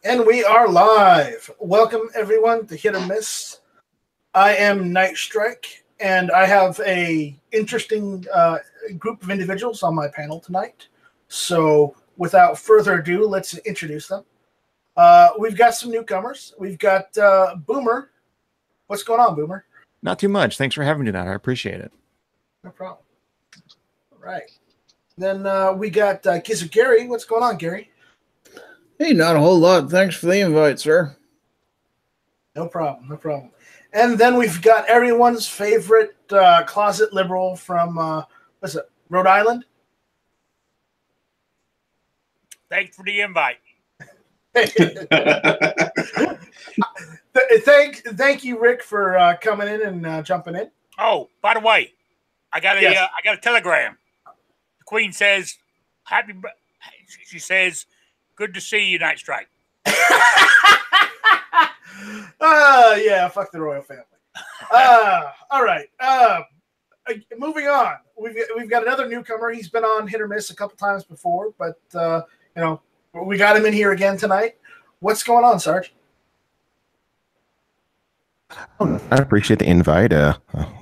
And we are live. Welcome, everyone, to Hit or Miss. I am Night Strike, and I have a interesting group of individuals on my panel tonight. So, without further ado, let's introduce them. We've got some newcomers. We've got Boomer. What's going on, Boomer? Not too much. Thanks for having me tonight. I appreciate it. No problem. All right. Then we got Gizzard Gary. What's going on, Gary? Hey, not a whole lot. Thanks for the invite, sir. No problem, no problem. And then we've got everyone's favorite closet liberal from, what's it, Rhode Island? Thanks for the invite. Thank you, Rick, for coming in and jumping in. Oh, by the way, I got a telegram. The Queen says, she says, good to see you, Night Strike. Yeah, fuck the royal family. All right. Moving on. We've got another newcomer. He's been on Hit or Miss a couple times before, but we got him in here again tonight. What's going on, Sarge? I appreciate the invite.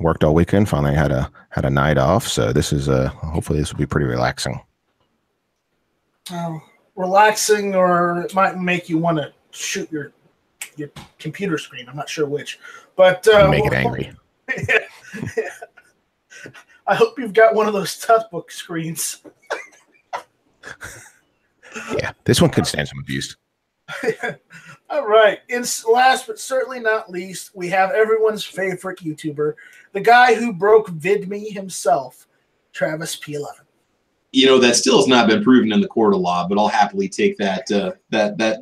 Worked all weekend. Finally had a night off, so this is hopefully this will be pretty relaxing. Relaxing, or it might make you want to shoot your computer screen. I'm not sure which, but make it angry. I hope you've got one of those toughbook screens. Yeah, this one could stand some abuse. All right. And last but certainly not least, we have everyone's favorite YouTuber, the guy who broke VidMe himself, Travis P11. You know, that still has not been proven in the court of law, but I'll happily take that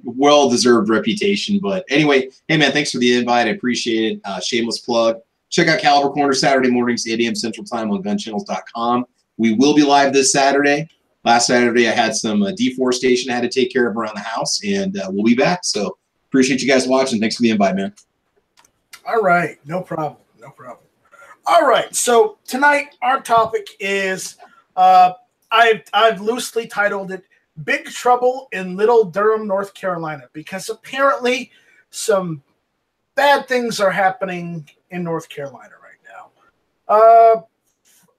well-deserved reputation. But anyway, hey, man, thanks for the invite. I appreciate it. Shameless plug. Check out Caliber Corner Saturday mornings, 8 a.m. Central Time on gunchannels.com. We will be live this Saturday. Last Saturday, I had some deforestation I had to take care of around the house, and we'll be back. So appreciate you guys watching. Thanks for the invite, man. All right. No problem. No problem. All right. So tonight, our topic is I've loosely titled it Big Trouble in Little Durham, North Carolina, because apparently some bad things are happening in North Carolina right now.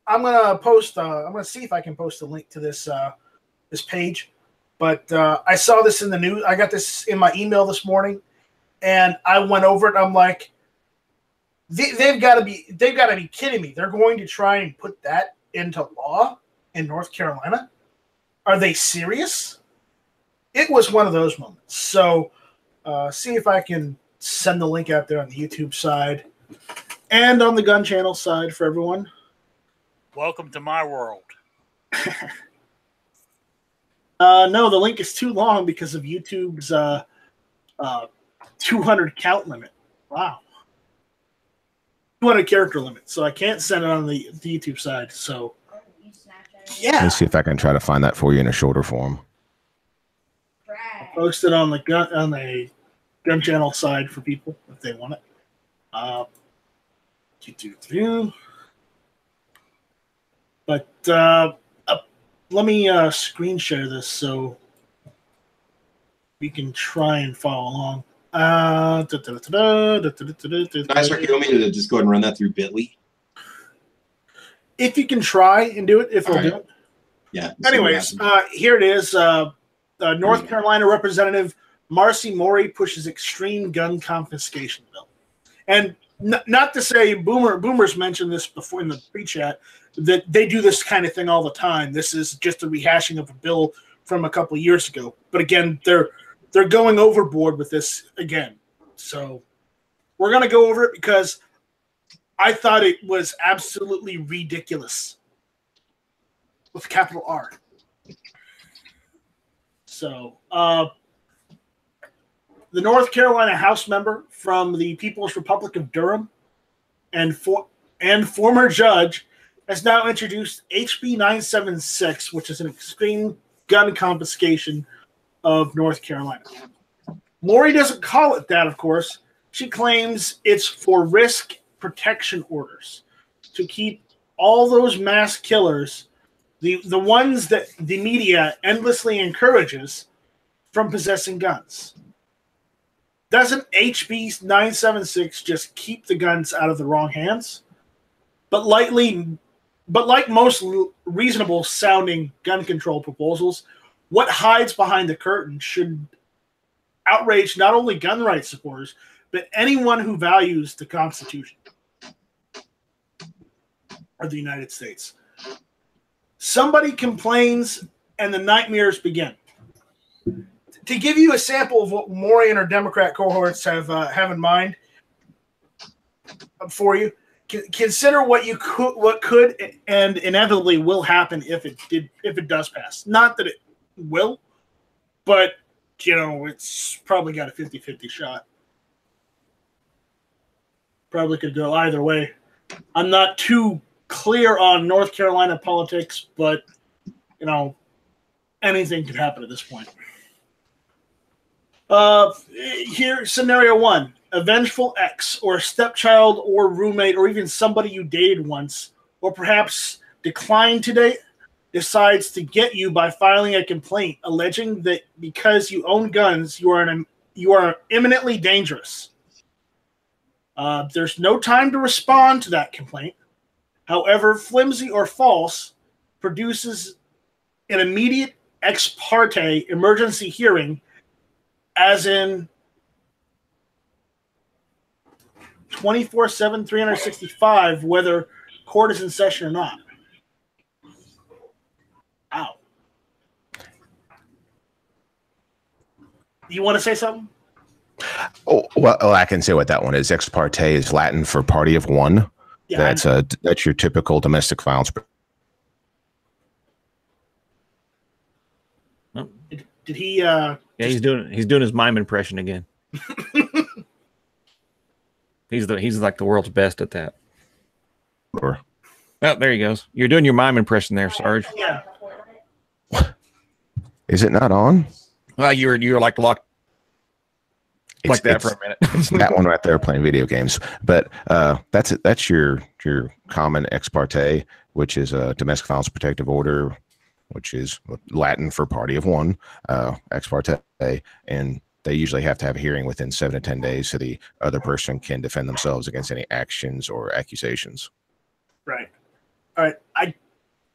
I'm gonna see if I can post a link to this page. But I saw this in the news. I got this in my email this morning, and I went over it. And I'm like, they've got to be kidding me. They're going to try and put that into law in North Carolina. Are they serious? It was one of those moments. So see if I can send the link out there on the YouTube side and on the Gun Channel side for everyone. Welcome to my world. No, the link is too long because of YouTube's 200 count limit. Wow. 200 character limit. So I can't send it on the YouTube side. So, yeah. Let me see if I can try to find that for you in a shorter form. I'll post it on the gun channel side for people if they want it. But let me screen share this so we can try and follow along. Nice, you want me to just go ahead and run that through Bitly? If you can try and do it, if we'll do it. Yeah. Anyways, here it is. North Carolina Representative Marcy Morey pushes extreme gun confiscation bill. And not to say Boomers mentioned this before in the pre-chat, that they do this kind of thing all the time. This is just a rehashing of a bill from a couple of years ago. But again, they're going overboard with this again. So we're going to go over it because I thought it was absolutely ridiculous with capital R. So the North Carolina House member from the People's Republic of Durham and former judge has now introduced HB 976, which is an extreme gun confiscation of North Carolina. Morey doesn't call it that, of course. She claims it's for risk protection orders to keep all those mass killers, the ones that the media endlessly encourages, from possessing guns. doesn't HB 976 just keep the guns out of the wrong hands? But like most reasonable sounding gun control proposals, what hides behind the curtain should outrage not only gun rights supporters, but anyone who values the Constitution of the United States. Somebody complains and the nightmares begin. To give you a sample of what Maury and her Democrat cohorts have in mind for you, consider what could and inevitably will happen if it does pass. Not that it will, but it's probably got a 50-50 shot. Probably could go either way. I'm not too clear on North Carolina politics, but anything could happen at this point. Here, scenario 1: a vengeful ex or stepchild or roommate or even somebody you dated once or perhaps declined to date decides to get you by filing a complaint alleging that because you own guns, you are imminently dangerous. There's no time to respond to that complaint. However, flimsy or false, produces an immediate ex parte emergency hearing, as in 24/7, 365, whether court is in session or not. Ow. You want to say something? Oh, well, I can say what that one is. Ex parte is Latin for party of one. Yeah, that's your typical domestic violence. Did he? Yeah, he's doing his mime impression again. He's like the world's best at that. Sure. Oh, there he goes. You're doing your mime impression there, Sarge. Yeah. Is it not on? Well, you're like locked like that for a minute. It's that one right there playing video games. But that's your common ex parte, which is a domestic violence protective order, which is Latin for party of one, ex parte, and they usually have to have a hearing within 7 to 10 days so the other person can defend themselves against any actions or accusations. Right. All right. I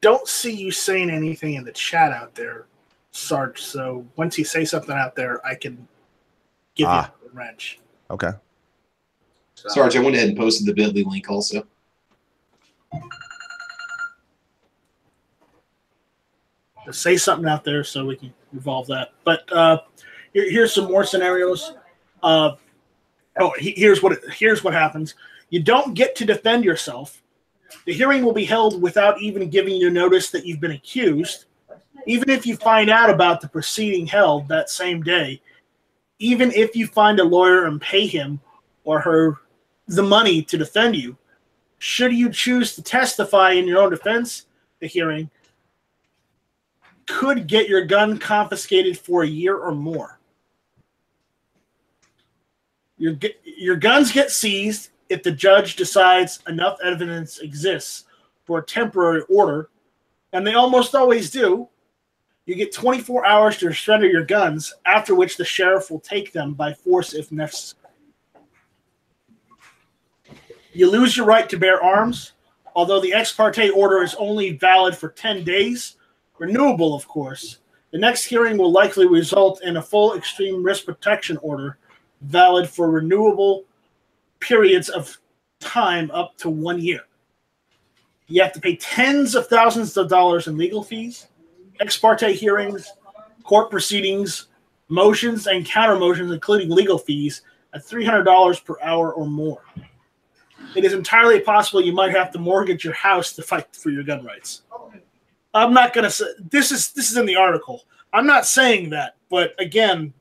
don't see you saying anything in the chat out there, Sarge. So once you say something out there, I can give you a wrench. Okay. Sarge, I went ahead and posted the Bitly link also. Just say something out there so we can revolve that. But here's some more scenarios. Here's what happens. You don't get to defend yourself. The hearing will be held without even giving you notice that you've been accused. Even if you find out about the proceeding held that same day, even if you find a lawyer and pay him or her the money to defend you, should you choose to testify in your own defense, the hearing could get your gun confiscated for a year or more. Your guns get seized if the judge decides enough evidence exists for a temporary order, and they almost always do. You get 24 hours to surrender your guns, after which the sheriff will take them by force if necessary. You lose your right to bear arms, although the ex parte order is only valid for 10 days, renewable, of course. The next hearing will likely result in a full extreme risk protection order, valid for renewable periods of time up to 1 year. You have to pay tens of thousands of dollars in legal fees, ex parte hearings, court proceedings, motions and counter motions, including legal fees, at $300 per hour or more. It is entirely possible you might have to mortgage your house to fight for your gun rights. I'm not going to say this is in the article. I'm not saying that, but again,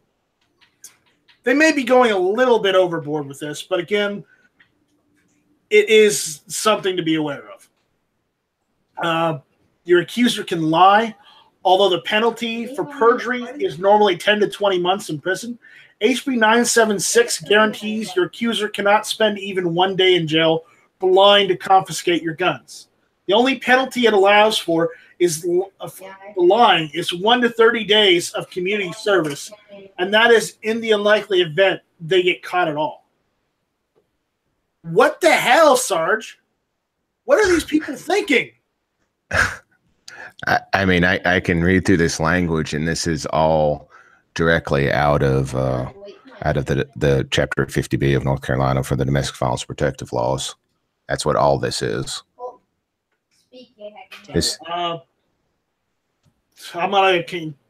they may be going a little bit overboard with this, but again, it is something to be aware of. Your accuser can lie, although the penalty for perjury is normally 10 to 20 months in prison. HB 976 guarantees your accuser cannot spend even 1 day in jail for lying to confiscate your guns. The only penalty it allows for is lying is 1 to 30 days of community service, and that is in the unlikely event they get caught at all. What the hell, Sarge? What are these people thinking? I mean, I can read through this language, and this is all directly out of the Chapter 50B of North Carolina for the Domestic Violence Protective Laws. That's what all this is. I'm gonna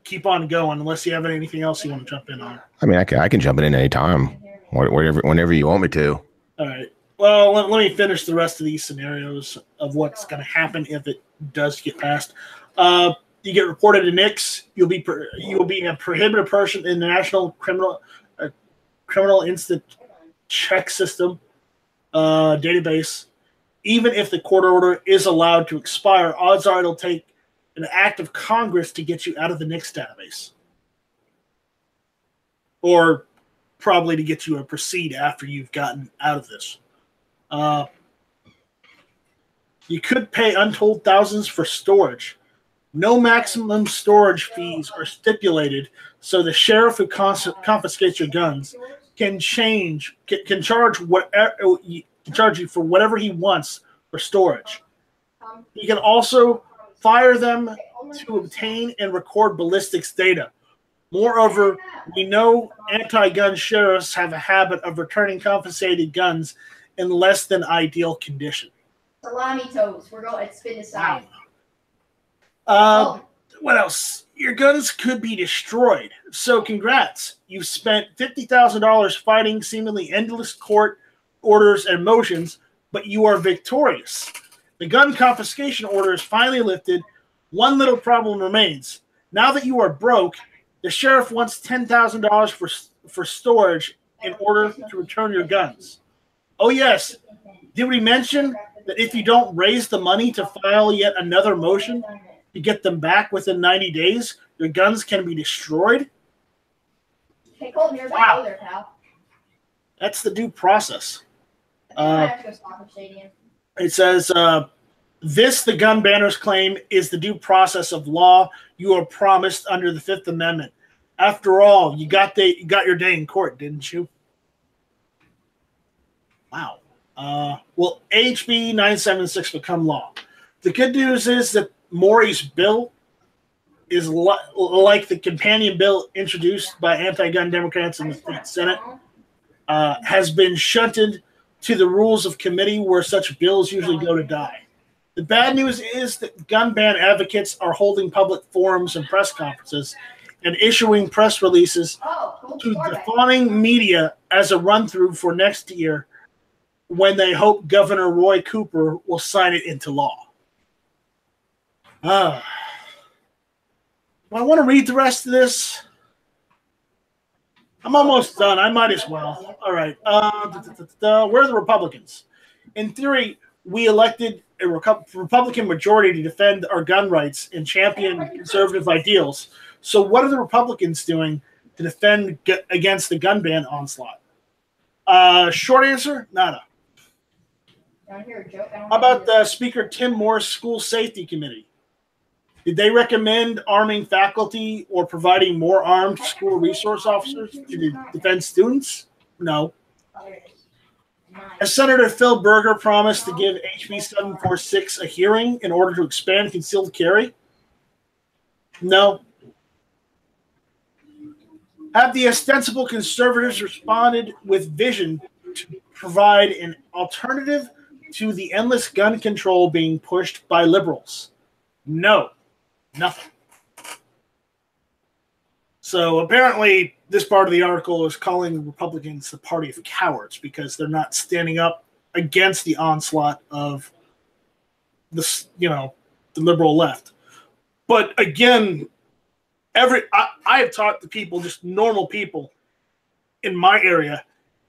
keep on going unless you have anything else you want to jump in on. I mean, I can jump in any time, whenever you want me to. All right. Well, let me finish the rest of these scenarios of what's going to happen if it does get passed. You get reported to NICS. You will be a prohibited person in the National Criminal Instant Check System database. Even if the court order is allowed to expire, odds are it'll take an act of Congress to get you out of the NICS database, or probably to get you a proceed after you've gotten out of this. You could pay untold thousands for storage. No maximum storage fees are stipulated, so the sheriff who confiscates your guns can charge you for whatever he wants for storage. He can also fire them to obtain and record ballistics data. Moreover, we know anti-gun sheriffs have a habit of returning confiscated guns in less than ideal condition. Salami toast. We're going to spin aside. What else? Your guns could be destroyed. So congrats. You've spent $50,000 fighting seemingly endless court orders and motions, but you are victorious. The gun confiscation order is finally lifted. One little problem remains. Now that you are broke, the sheriff wants $10,000 for storage in order to return your guns. Oh, yes. Did we mention that if you don't raise the money to file yet another motion to get them back within 90 days, your guns can be destroyed? Hey, Colton, here's wow. my pal. That's the due process. I have to go Soccer Stadium. It says, this, the gun banners claim, is the due process of law you are promised under the Fifth Amendment. After all, you got your day in court, didn't you? Wow. Will HB 976 become law? The good news is that Maury's bill is like the companion bill introduced by anti-gun Democrats in the state Senate, has been shunted to the rules of committee where such bills usually go to die. The bad news is that gun ban advocates are holding public forums and press conferences and issuing press releases to the fawning media as a run-through for next year when they hope Governor Roy Cooper will sign it into law. Do I want to read the rest of this? I'm almost done. I might as well. All right. Where are the Republicans? In theory, we elected a Republican majority to defend our gun rights and champion conservative ideals. So what are the Republicans doing to defend against the gun ban onslaught? Short answer, nada. How about the Speaker Tim Moore's School Safety Committee? Did they recommend arming faculty or providing more armed school resource officers to defend students? No. Has Senator Phil Berger promised to give HB 746 a hearing in order to expand concealed carry? No. Have the ostensible conservatives responded with vision to provide an alternative to the endless gun control being pushed by liberals? No. Nothing. So apparently this part of the article is calling Republicans the party of cowards because they're not standing up against the onslaught of the liberal left. But again, I have talked to people, just normal people in my area,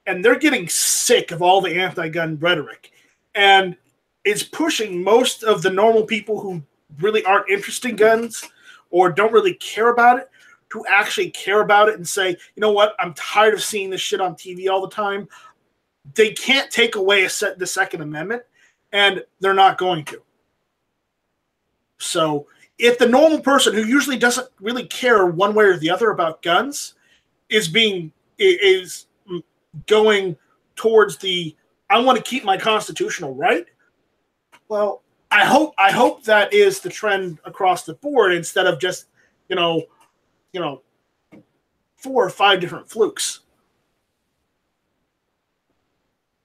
and they're getting sick of all the anti-gun rhetoric. And it's pushing most of the normal people who really aren't interested in guns or don't really care about it to actually care about it and say, you know what, I'm tired of seeing this shit on TV all the time. They can't take away the Second Amendment, and they're not going to. So if the normal person who usually doesn't really care one way or the other about guns is going towards the I want to keep my constitutional right. Well, I hope that is the trend across the board instead of just, 4 or 5 different flukes.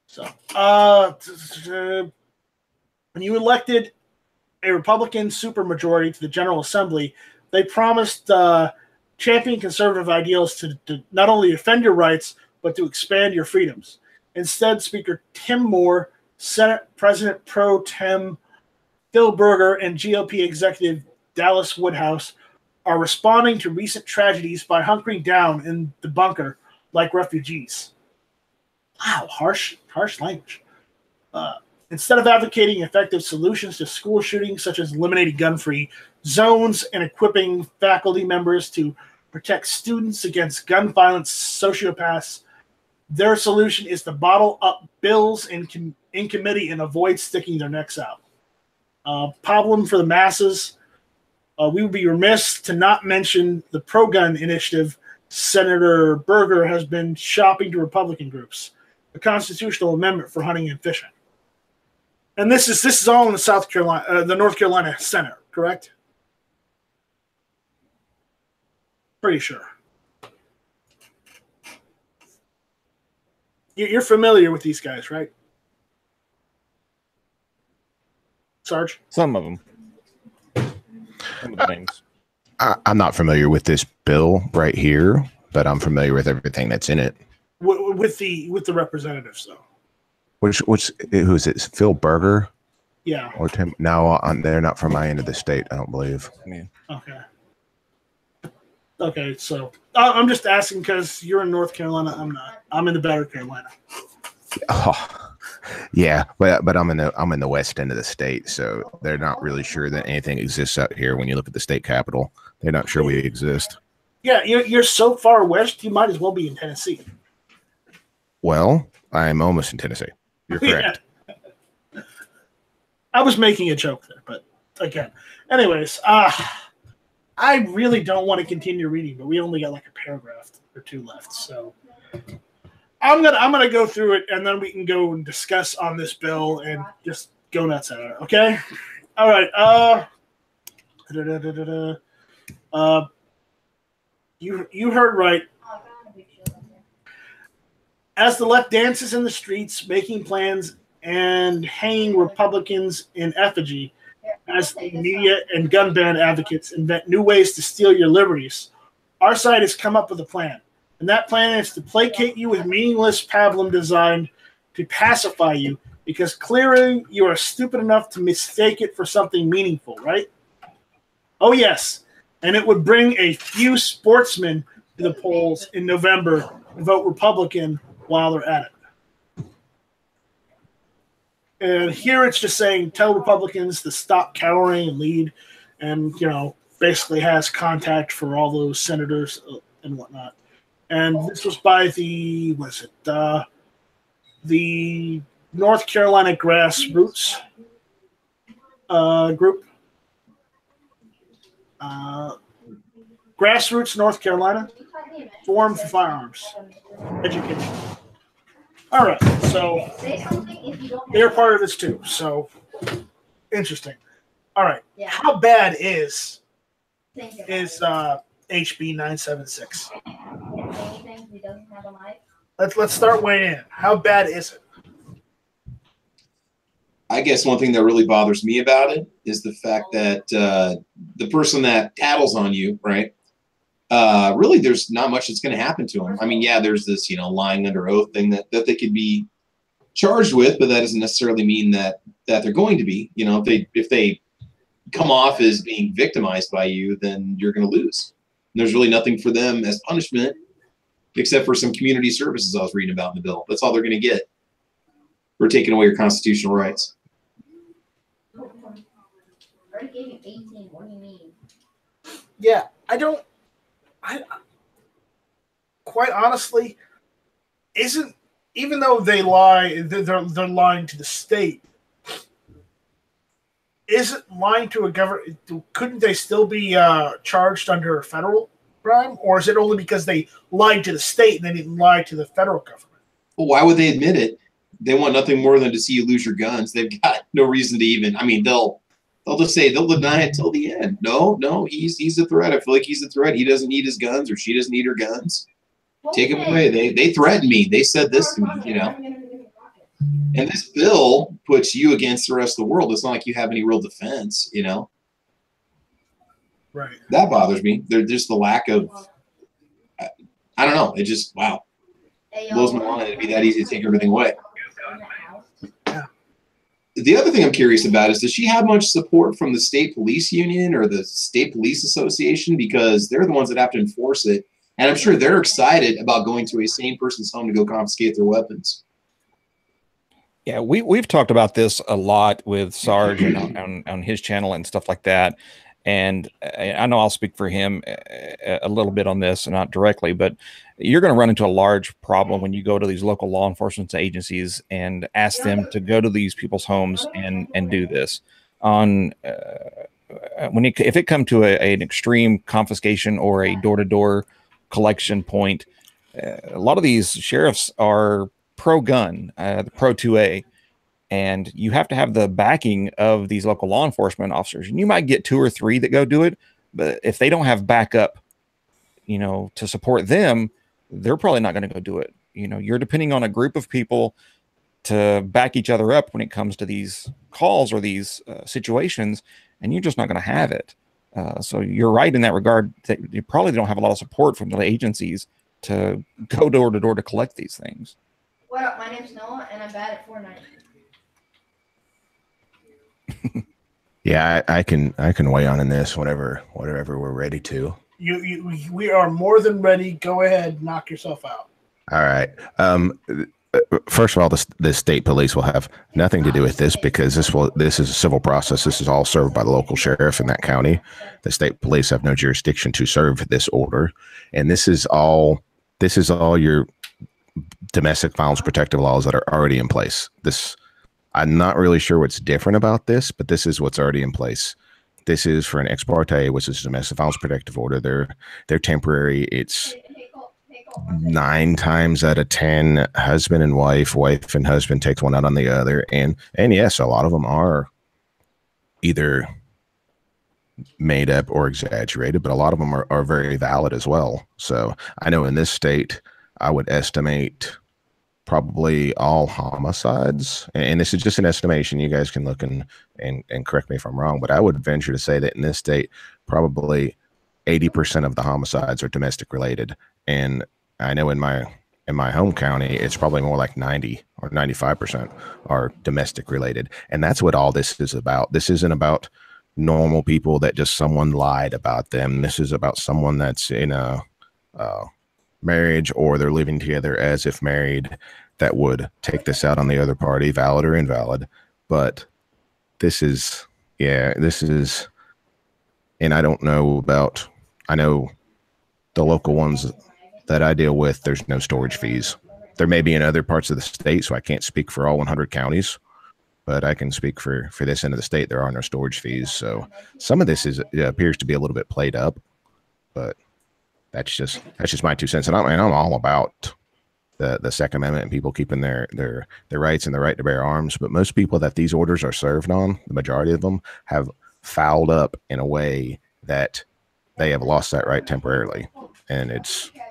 So, when you elected a Republican supermajority to the General Assembly, they promised champion conservative ideals to not only defend your rights, but to expand your freedoms. Instead, Speaker Tim Moore, Senate President Pro Tem Phil Berger, and GOP executive Dallas Woodhouse are responding to recent tragedies by hunkering down in the bunker like refugees. Wow, harsh language. Instead of advocating effective solutions to school shootings, such as eliminating gun-free zones and equipping faculty members to protect students against gun violence sociopaths, their solution is to bottle up bills in committee and avoid sticking their necks out. Problem for the masses. We would be remiss to not mention the pro-gun initiative Senator Berger has been shopping to Republican groups, a constitutional amendment for hunting and fishing. And this is all in the North Carolina Senate, correct? Pretty sure. You're familiar with these guys, right? Sarge? Some of them. Some of the names. I'm not familiar with this bill right here, but I'm familiar with everything that's in it. With the representatives, though. Who's it? Phil Berger? Yeah. Or Tim? No, they're not from my end of the state, I don't believe. Yeah. Okay. Okay, so I'm just asking because you're in North Carolina. I'm not. I'm in the better Carolina. Oh, yeah, but I'm in the west end of the state, so they're not really sure that anything exists out here. When you look at the state capital, they're not sure we exist. Yeah, you're so far west, you might as well be in Tennessee. Well, I'm almost in Tennessee. You're correct. Yeah. I was making a joke there, but again, anyways, I really don't want to continue reading, but we only got like a paragraph or 2 left, so I'm gonna go through it, and then we can go and discuss on this bill and just go nuts at it. Okay? All right. You heard right. As the left dances in the streets, making plans and hanging Republicans in effigy, as the media and gun ban advocates invent new ways to steal your liberties, our side has come up with a plan. And that plan is to placate you with meaningless pablum designed to pacify you, because clearly you are stupid enough to mistake it for something meaningful, right? Oh, yes. And it would bring a few sportsmen to the polls in November and vote Republican while they're at it. And here it's just saying, tell Republicans to stop cowering and lead, and, basically has contact for all those senators and whatnot. And this was by the North Carolina Grassroots group. Grassroots North Carolina Forum for Firearms Education. All right, so they're part of this too. So interesting. All right, how bad is HB 976? Let's start weighing in. How bad is it? I guess one thing that really bothers me about it is the fact that the person that tattles on you, right? Really, there's not much that's going to happen to them. I mean, yeah, there's this, lying under oath thing that they could be charged with, but that doesn't necessarily mean that they're going to be. If they come off as being victimized by you, then you're going to lose. And there's really nothing for them as punishment, except for some community services I was reading about in the bill. That's all they're going to get. We're taking away your constitutional rights. Already gave you 18. What do you mean? Yeah, I quite honestly, even though they lie, they're lying to the state. Isn't lying to a government? Couldn't they still be charged under a federal crime, or is it only because they lied to the state and they didn't lie to the federal government? Well, why would they admit it? They want nothing more than to see you lose your guns. They've got no reason to even. I mean, they'll just say they'll deny it till the end. No, he's a threat. I feel like he's a threat. He doesn't need his guns, or she doesn't need her guns. Take them away. They threatened me. They said this to me. You know. And this bill puts you against the rest of the world. It's not like you have any real defense. You know. Right. That bothers me. There's just the lack of. I don't know. It just blows my mind. It'd be that easy to take everything away. The other thing I'm curious about is, does she have much support from the state police union or the state police association? Because they're the ones that have to enforce it. And I'm sure they're excited about going to a sane person's home to go confiscate their weapons. Yeah, we've talked about this a lot with Sarge and on his channel and stuff like that. And I know I'll speak for him a little bit on this, not directly, but you're going to run into a large problem when you go to these local law enforcement agencies and ask them to go to these people's homes and do this. If it come to an extreme confiscation or a door-to-door collection point, a lot of these sheriffs are pro-gun, pro-2A. And you have to have the backing of these local law enforcement officers. And you might get 2 or 3 that go do it, but if they don't have backup, to support them, they're probably not going to go do it. You're depending on a group of people to back each other up when it comes to these calls or these situations, and you're just not going to have it. So you're right in that regard that you probably don't have a lot of support from the agencies to go door to door to collect these things. What up? My name's Noah, and I'm bad at Fortnite. Yeah, I can weigh on in this whenever we're ready to. We are more than ready. Go ahead, knock yourself out. All right. First of all, the state police will have nothing to do with this because this is a civil process. This is all served by the local sheriff in that county. The state police have no jurisdiction to serve this order, and this is all your domestic violence protective laws that are already in place. I'm not really sure what's different about this, but this is what's already in place. This is for an ex parte, which is a domestic violence protective order. They're temporary. It's 9 times out of 10, husband and wife and husband takes one out on the other. And yes, a lot of them are either made up or exaggerated, but a lot of them are very valid as well. So I know in this state, I would estimate probably all homicides, and this is just an estimation. You guys can look and correct me if I'm wrong, but I would venture to say that in this state, probably 80% of the homicides are domestic related. And I know in my home county, it's probably more like 90 or 95% are domestic related. And that's what all this is about. This isn't about normal people that just someone lied about them. This is about someone that's in a marriage or they're living together as if married that would take this out on the other party, valid or invalid. But this is, and I don't know I know the local ones that I deal with, there's no storage fees. There may be in other parts of the state, so I can't speak for all 100 counties, but I can speak for this end of the state. There are no storage fees. So some of this appears to be a little bit played up, but that's just my 2 cents. And I'm all about the Second Amendment and people keeping their rights and the right to bear arms. But most people that these orders are served on, the majority of them have fouled up in a way that they have lost that right temporarily. And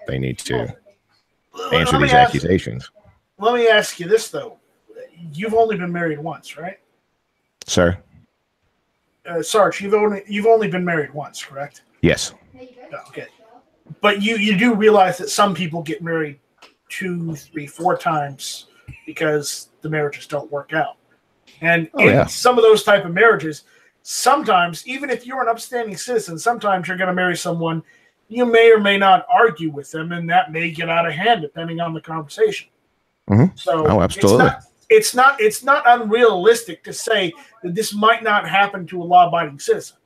they need to answer these accusations. Let me ask you this, though. You've only been married once, right? Sir? Sarge, you've only been married once, correct? Yes. Okay. But you do realize that some people get married 2, 3, 4 times because the marriages don't work out. And some of those type of marriages, sometimes, even if you're an upstanding citizen, sometimes you're going to marry someone, you may or may not argue with them, and that may get out of hand depending on the conversation. Mm-hmm. So absolutely. It's not unrealistic to say that this might not happen to a law-abiding citizen.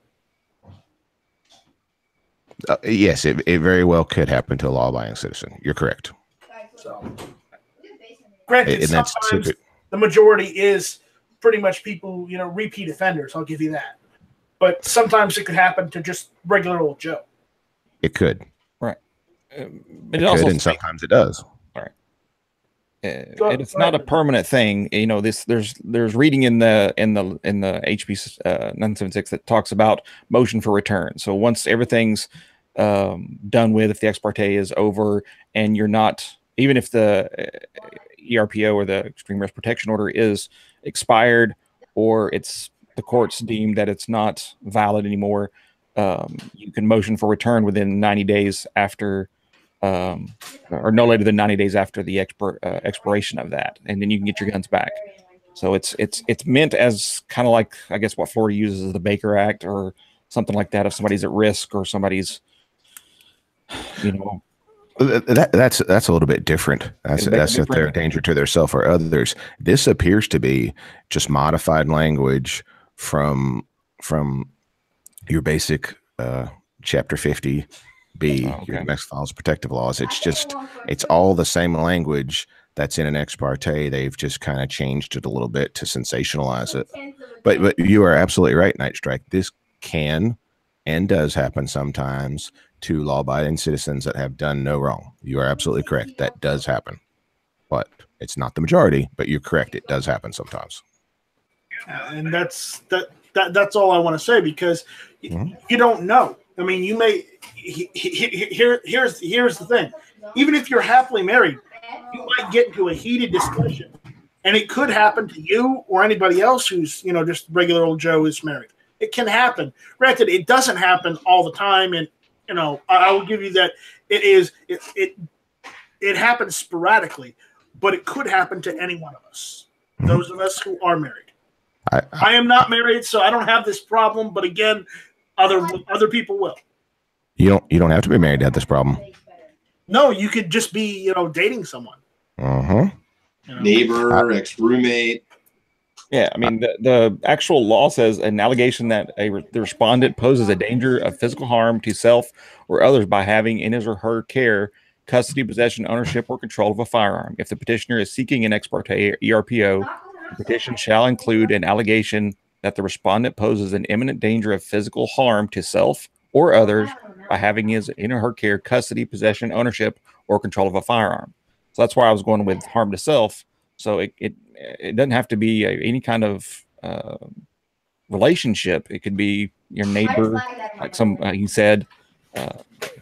Yes, it very well could happen to a law-abiding citizen. You're correct. So, granted, and sometimes the majority is pretty much people, repeat offenders. I'll give you that. But sometimes it could happen to just regular old Joe. It could. Right. It could, and sometimes it does. Right. and it's not a permanent thing. You know, there's reading in the HP 976 that talks about motion for return. So once everything's done with, if the ex parte is over and you're not, even if the ERPO or the extreme risk protection order is expired, or it's the courts deemed that it's not valid anymore, you can motion for return within 90 days after, or no later than 90 days after the expiration of that, and then you can get your guns back. So it's meant as kind of like, I guess, what Florida uses as the Baker Act or something like that. If somebody's at risk or somebody's, you know, that's a little bit different. That's if they're a danger to themselves or others. This appears to be just modified language from your basic Chapter 50B, your domestic violence protective laws. It's all the same language that's in an ex parte. They've just kind of changed it a little bit to sensationalize it. But you are absolutely right, Night Strike. This can and does happen sometimes to law-abiding citizens that have done no wrong. You are absolutely correct. That does happen, but it's not the majority. But you're correct; it does happen sometimes. And that's all I want to say, because you don't know. I mean, you may. Here's the thing. Even if you're happily married, you might get into a heated discussion, and it could happen to you or anybody else who's, you know, just regular old Joe who's married. It can happen. Granted, it doesn't happen all the time, and you know, I will give you that it happens sporadically, but it could happen to any one of us. Those of us who are married. I am not married, so I don't have this problem. But again, other people will. You don't have to be married to have this problem. No, you could just be, you know, dating someone. You know? Neighbor, ex-roommate. Yeah, I mean, the actual law says an allegation that the respondent poses a danger of physical harm to self or others by having in his or her care, custody, possession, ownership, or control of a firearm. If the petitioner is seeking an ex parte ERPO, the petition shall include an allegation that the respondent poses an imminent danger of physical harm to self or others by having his in or her care, custody, possession, ownership, or control of a firearm. So that's why I was going with harm to self. So it doesn't have to be any kind of relationship. It could be your neighbor, like he said,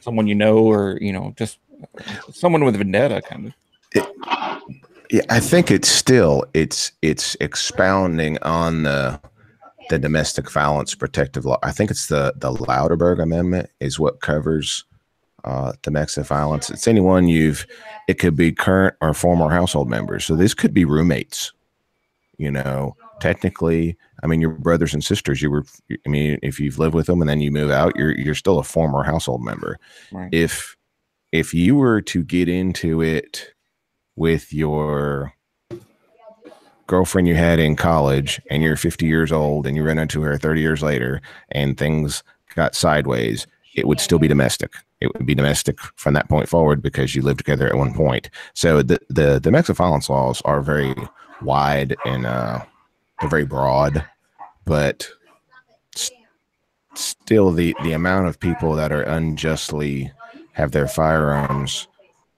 someone you know, or, you know, just someone with a vendetta kind of. Yeah, I think it's expounding on the domestic violence protective law. I think it's the Louderberg Amendment is what covers domestic violence. It's anyone it could be current or former household members. So this could be roommates, you know, technically. I mean, your brothers and sisters, if you've lived with them and then you move out, you're still a former household member. Right. If you were to get into it with your girlfriend you had in college and you're 50 years old and you run into her 30 years later and things got sideways, it would still be domestic. It would be domestic from that point forward because you lived together at one point. So the domestic violence laws are very wide and they're very broad, but still the amount of people that are unjustly have their firearms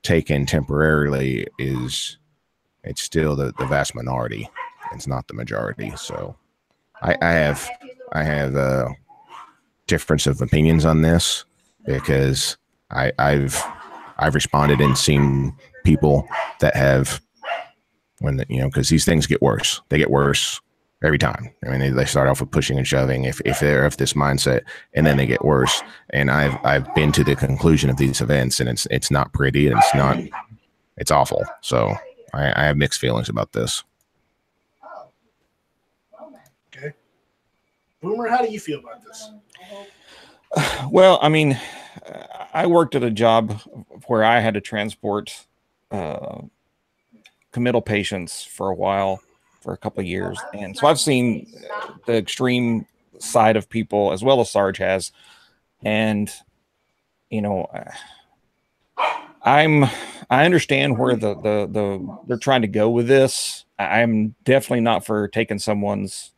taken temporarily it's still the vast minority. It's not the majority. So I have difference of opinions on this because I've responded and seen people that have, when because these things get worse. They get worse every time. I mean, they start off with pushing and shoving if they're of this mindset, and then they get worse. And I've been to the conclusion of these events, and it's not pretty, and it's awful. So I have mixed feelings about this. Okay. Boomer, how do you feel about this? Well, I mean, I worked at a job where I had to transport committal patients for a while, for a couple of years. And so I've seen the extreme side of people as well as Sarge has. And, I understand where they're trying to go with this. I'm definitely not for taking someone's,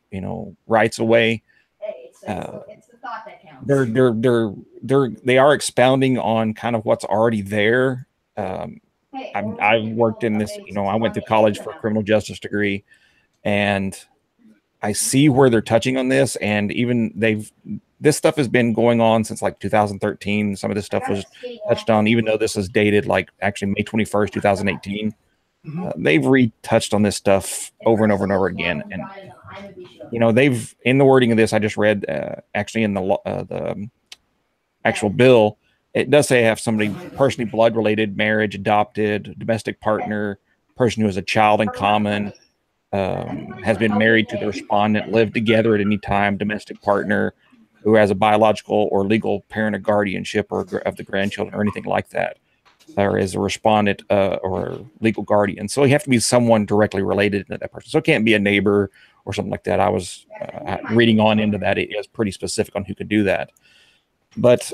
rights away. It's the thought that counts. They are expounding on kind of what's already there. I've worked in this, I went to college for a criminal justice degree, and I see where they're touching on this. And even this stuff has been going on since like 2013. Some of this stuff was touched on, even though this is dated like actually May 21st, 2018. They've retouched on this stuff over and over and over again. And, they've, in the wording of this, I just read actually in the actual bill, it does say have somebody personally blood related, marriage, adopted, domestic partner, person who has a child in common, has been married to the respondent, lived together at any time, domestic partner who has a biological or legal parent or guardianship or of the grandchildren or anything like that, or is a respondent or legal guardian. So you have to be someone directly related to that person. So it can't be a neighbor or something like that. I was reading on into that. It is pretty specific on who could do that. But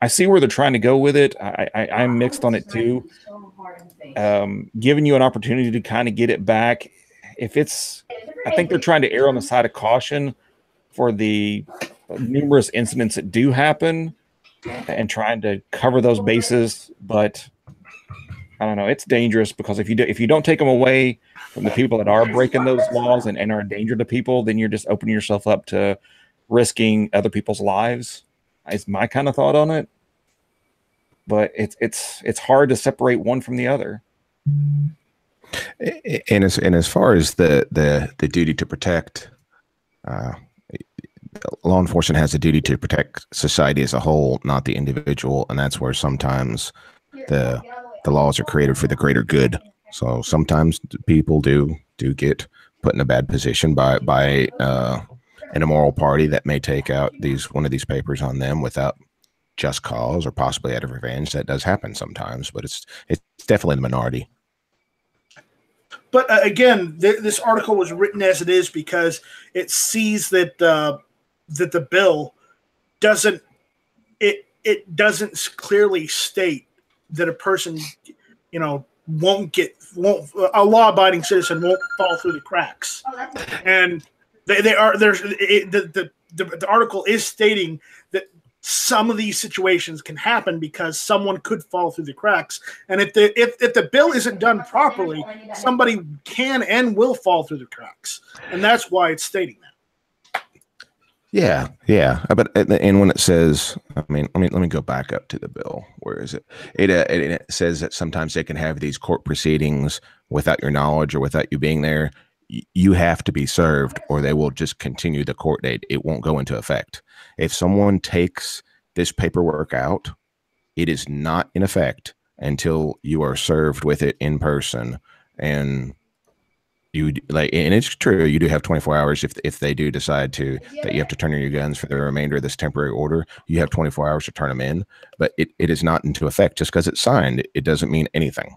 I see where they're trying to go with it. I'm mixed on it too. Giving you an opportunity to kind of get it back. I think they're trying to err on the side of caution for the numerous incidents that do happen and trying to cover those bases. But I don't know. It's dangerous because if you don't take them away from the people that are breaking those laws and are a danger to people, then you're just opening yourself up to risking other people's lives. Is my kind of thought on it. But it's hard to separate one from the other. And as far as the duty to protect, law enforcement has a duty to protect society as a whole, not the individual, and that's where sometimes the laws are created for the greater good. So sometimes people do get put in a bad position by an immoral party that may take out one of these papers on them without just cause or possibly out of revenge. That does happen sometimes, but it's definitely the minority. But again, this article was written as it is because it sees that the bill doesn't clearly state that a person, a law-abiding citizen won't fall through the cracks, and the article is stating that some of these situations can happen because someone could fall through the cracks, and if the bill isn't done properly, somebody can and will fall through the cracks, and that's why it's stating that. Yeah. But and when it says, let me go back up to the bill. Where is it? It says that sometimes they can have these court proceedings without your knowledge or without you being there. You have to be served, or they will just continue the court date. It won't go into effect. If someone takes this paperwork out, it is not in effect until you are served with it in person. And and it's true, you do have 24 hours if they do decide that you have to turn in your guns for the remainder of this temporary order. You have 24 hours to turn them in, but it is not into effect. Just because it's signed, it doesn't mean anything.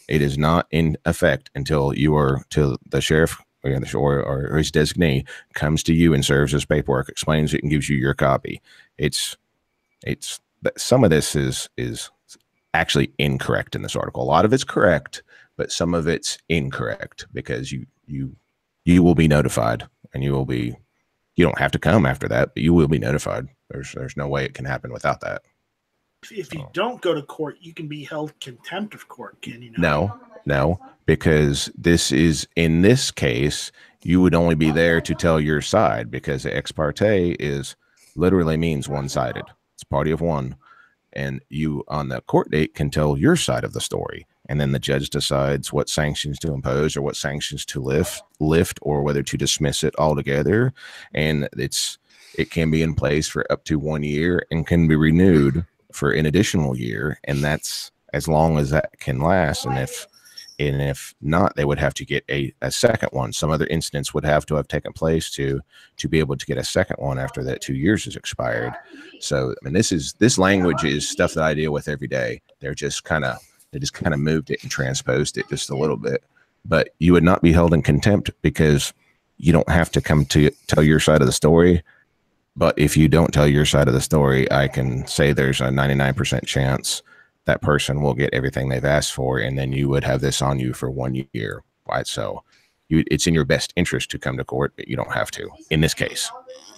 It is not in effect until the sheriff or his designee comes to you and serves his paperwork, explains it, and gives you your copy. It's some of this is actually incorrect in this article. A lot of it's correct, but some of it's incorrect because you will be notified, and you don't have to come after that, but you will be notified. There's no way it can happen without that. If you don't go to court, you can be held contempt of court, can you not? No, because in this case, you would only be there to tell your side, because the ex parte literally means one-sided. It's party of one. And you on the court date can tell your side of the story. And then the judge decides what sanctions to impose or what sanctions to lift or whether to dismiss it altogether. And it can be in place for up to 1 year and can be renewed for an additional year. And that's as long as that can last. And if not, they would have to get a second one. Some other incidents would have to have taken place to be able to get a second one after that 2 years has expired. So, this language is stuff that I deal with every day. They just kind of moved it and transposed it just a little bit. But you would not be held in contempt because you don't have to come to tell your side of the story. But if you don't tell your side of the story, I can say there's a 99% chance that person will get everything they've asked for, and then you would have this on you for 1 year. Right? So it's in your best interest to come to court, but you don't have to in this case.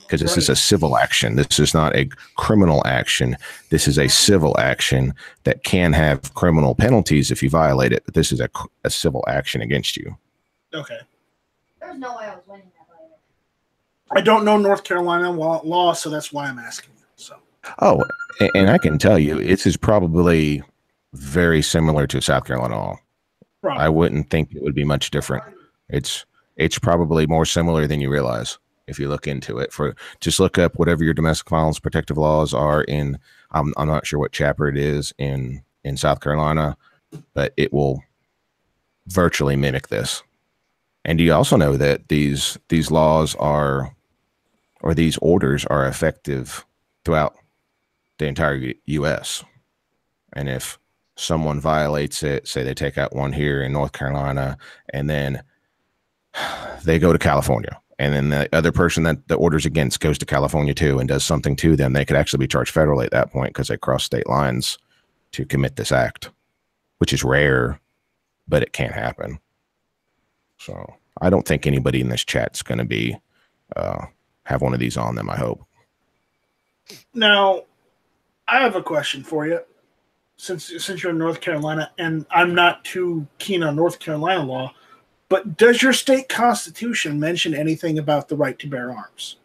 because this is a civil action. This is not a criminal action. This is a civil action that can have criminal penalties if you violate it. But this is a civil action against you. Okay. There's no way I was winning that later. I don't know North Carolina law, so that's why I'm asking you. So. Oh, and I can tell you, this is probably very similar to South Carolina law. Probably. I wouldn't think it would be much different. It's probably more similar than you realize if you look into it. Just look up whatever your domestic violence protective laws are in. I'm not sure what chapter it is in South Carolina, but it will virtually mimic this. And you also know that these laws or these orders are effective throughout the entire U.S. And if someone violates it, say they take out one here in North Carolina, and then they go to California, and then the other person that the order's against goes to California too and does something to them, they could actually be charged federally at that point because they cross state lines to commit this act, which is rare, but it can happen. So I don't think anybody in this chat's going to be have one of these on them, I hope. Now, I have a question for you. Since you're in North Carolina, and I'm not too keen on North Carolina law, but does your state constitution mention anything about the right to bear arms?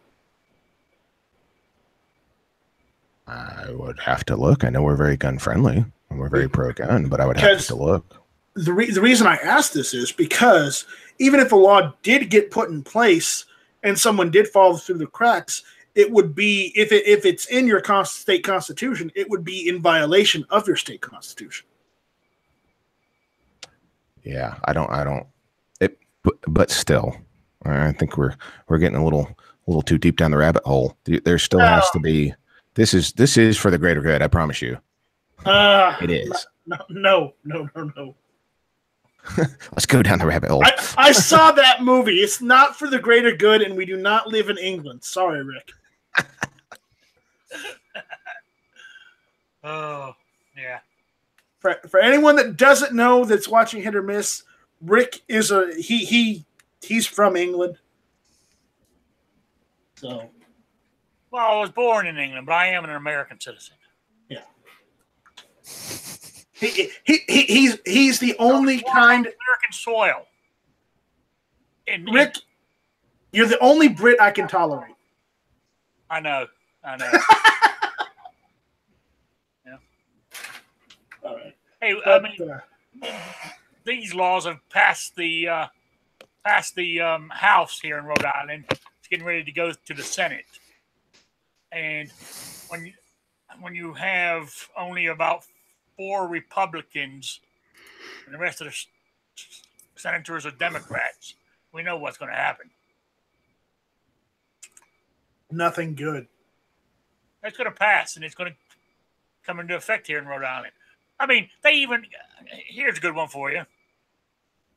I would have to look. I know we're very gun friendly and we're very pro gun, but I would have to look. The reason I ask this is because even if a law did get put in place and someone did fall through the cracks, it would be, if it's in your state constitution, it would be in violation of your state constitution. Yeah, I don't. But still, I think we're getting a little too deep down the rabbit hole. There still has to be. This is for the greater good. I promise you. It is. No. Let's go down the rabbit hole. I saw that movie. It's not for the greater good, and we do not live in England. Sorry, Rick. Oh, yeah. For anyone that doesn't know that's watching Hit or Miss, Rick is he's from England. So, well, I was born in England, but I am an American citizen. Yeah. He's the only kind American soil. Rick, you're the only Brit I can tolerate. I know. Yeah. All right. Hey, these laws have passed the House here in Rhode Island. It's getting ready to go to the Senate, and when you have only about 4 Republicans and the rest of the senators are Democrats, we know what's going to happen. Nothing good. It's going to pass, and it's going to come into effect here in Rhode Island. I mean, here's a good one for you.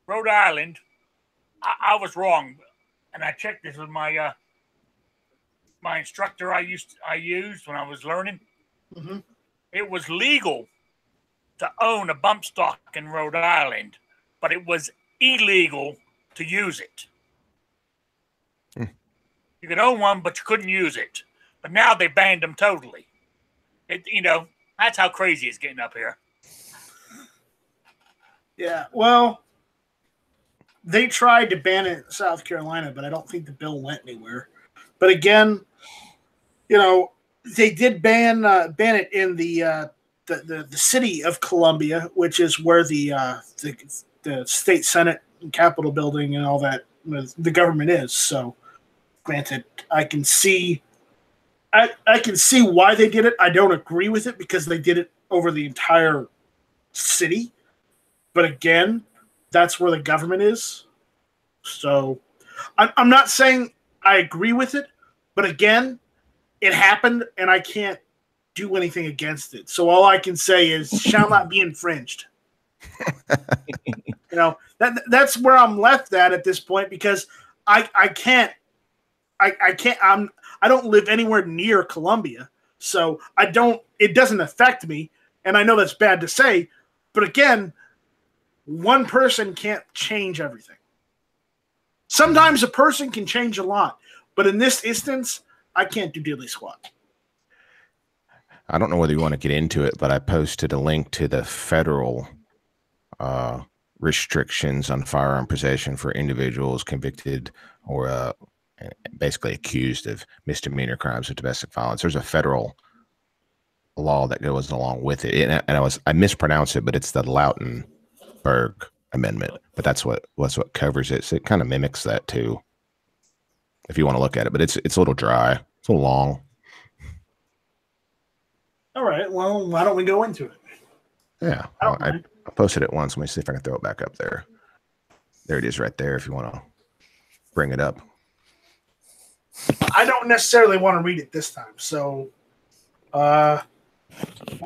Rhode Island, I was wrong, and I checked this with my my instructor I used when I was learning. Mm-hmm. It was legal to own a bump stock in Rhode Island, but it was illegal to use it. You could own one, but you couldn't use it. But now they banned them totally. That's how crazy it's getting up here. Yeah, well, they tried to ban it in South Carolina, but I don't think the bill went anywhere. But again, they did ban it in the city of Columbia, which is where the state senate and Capitol building and all that the government is. So, granted, I can see why they did it. I don't agree with it because they did it over the entire city. But again, that's where the government is. So I'm not saying I agree with it, but again, it happened and I can't do anything against it. So all I can say is shall not be infringed. That's where I'm left at this point because I don't live anywhere near Columbia. So it doesn't affect me. And I know that's bad to say, but again, one person can't change everything. Sometimes a person can change a lot, but in this instance, I can't do diddly squat. I don't know whether you want to get into it, but I posted a link to the federal restrictions on firearm possession for individuals convicted or basically accused of misdemeanor crimes of domestic violence. There's a federal law that goes along with it, and I mispronounced it, but it's the Lautenberg Amendment. But that's what covers it. So it kind of mimics that too, if you want to look at it. But it's a little dry, it's a little long. All right. Well, why don't we go into it? Yeah, I posted it once. Let me see if I can throw it back up there. There it is, right there. If you want to bring it up. I don't necessarily want to read it this time, so want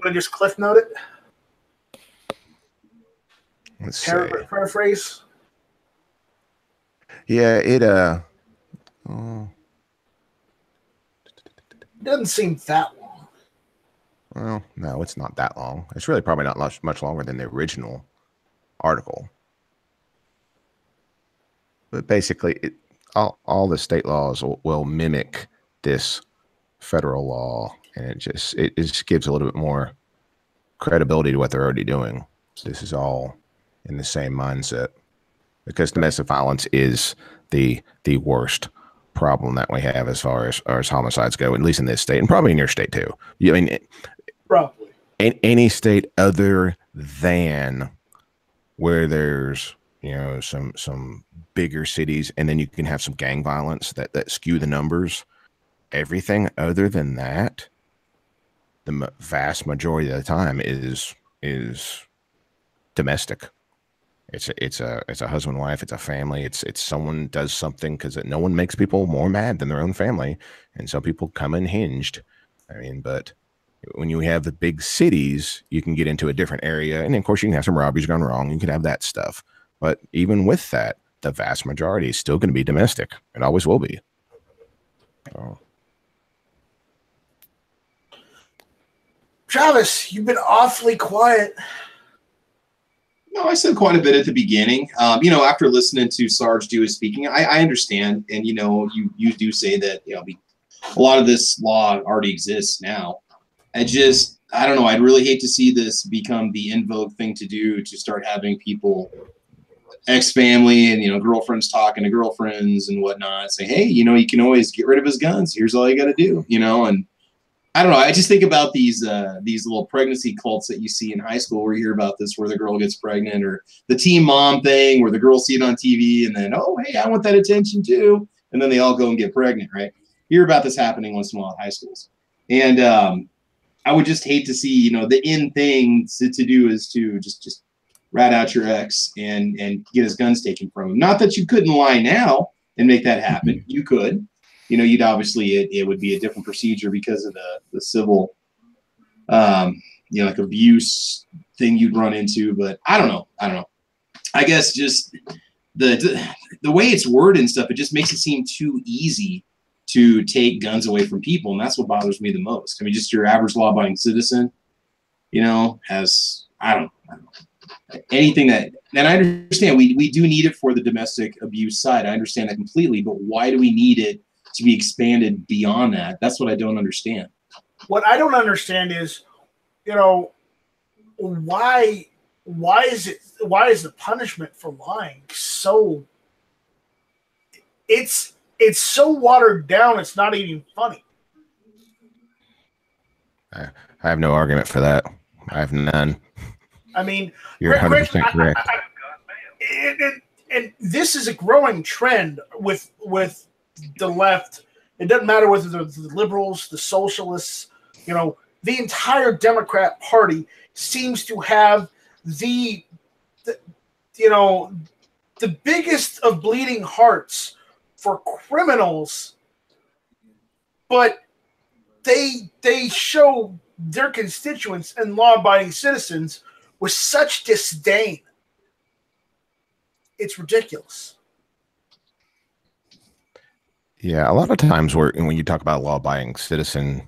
to just cliff note it? Let's see. Paraphrase? Yeah, it doesn't seem that long. Well, no, it's not that long. It's really probably not much longer than the original article. But basically, all the state laws will mimic this federal law, and it just gives a little bit more credibility to what they're already doing. So this is all in the same mindset, because domestic violence is the worst problem that we have as far as homicides go, at least in this state, and probably in your state too. I mean, probably in any state other than where there's some bigger cities, and then you can have some gang violence that skew the numbers. Everything other than that, the vast majority of the time is domestic. It's a husband, wife, it's a family, it's someone does something, because no one makes people more mad than their own family, and some people come unhinged. I mean, but when you have the big cities, you can get into a different area, and of course you can have some robberies gone wrong. You can have that stuff, but even with that, the vast majority is still going to be domestic. It always will be. Oh. Travis, you've been awfully quiet. No, I said quite a bit at the beginning. After listening to Sarge do his speaking, I understand. And, you do say that, a lot of this law already exists now. I don't know. I'd really hate to see this become the in vogue thing to do, to start having people, ex-family and, girlfriends talking to girlfriends and whatnot, say, hey, you can always get rid of his guns. Here's all you got to do, and I don't know. I just think about these little pregnancy cults that you see in high school, where you hear about this, where the girl gets pregnant, or the teen mom thing, where the girls see it on TV and then, oh, hey, I want that attention too. And then they all go and get pregnant, right? You hear about this happening once in a while at high schools. And I would just hate to see, the in thing to do is to just rat out your ex and get his guns taken from him. Not that you couldn't lie now and make that happen. You could. You'd obviously, it would be a different procedure because of the civil, like abuse thing you'd run into. But I don't know. I guess just the way it's worded and stuff, it just makes it seem too easy to take guns away from people. And that's what bothers me the most. I mean, just your average law-abiding citizen, has, I don't know, anything that, and I understand we do need it for the domestic abuse side. I understand that completely. But why do we need it to be expanded beyond that? That's what I don't understand. What I don't understand is, why is the punishment for lying so? It's so watered down. It's not even funny. I have no argument for that. I have none. I mean, you're 100% correct. And this is a growing trend with the left. It doesn't matter whether they're the liberals, the socialists, the entire Democrat Party seems to have the biggest of bleeding hearts for criminals, but they show their constituents and law-abiding citizens with such disdain. It's ridiculous. Yeah, a lot of times when you talk about a law-abiding citizen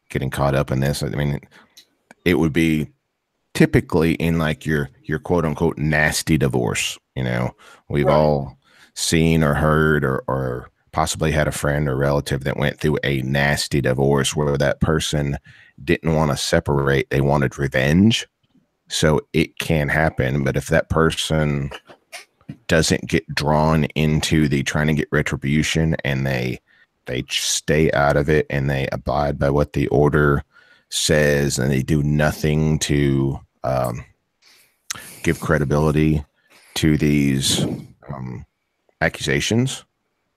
getting caught up in this, I mean, it would be typically in like your quote-unquote nasty divorce. We've all seen or heard or possibly had a friend or relative that went through a nasty divorce where that person didn't want to separate, they wanted revenge. So it can happen, but if that person doesn't get drawn into the trying to get retribution and they stay out of it and they abide by what the order says and they do nothing to give credibility to these accusations,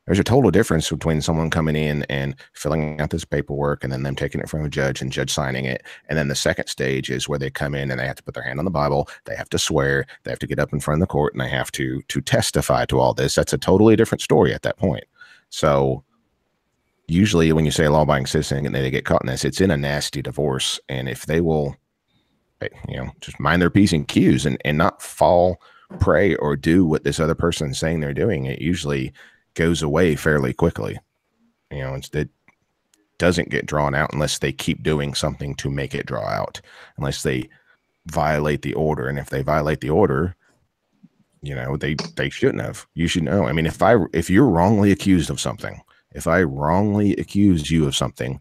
there's a total difference between someone coming in and filling out this paperwork and then them taking it from a judge and judge signing it. And then the second stage is where they come in and they have to put their hand on the Bible. They have to swear, they have to get up in front of the court, and they have to testify to all this. That's a totally different story at that point. So usually when you say a law-abiding citizen and they get caught in this, it's in a nasty divorce. And if they will, just mind their P's and Q's and not fall prey or do what this other person is saying they're doing, it usually goes away fairly quickly. It doesn't get drawn out unless they keep doing something to make it draw out, unless they violate the order. And if they violate the order, they shouldn't have. You should know. I mean, if you're wrongly accused of something, if I wrongly accused you of something,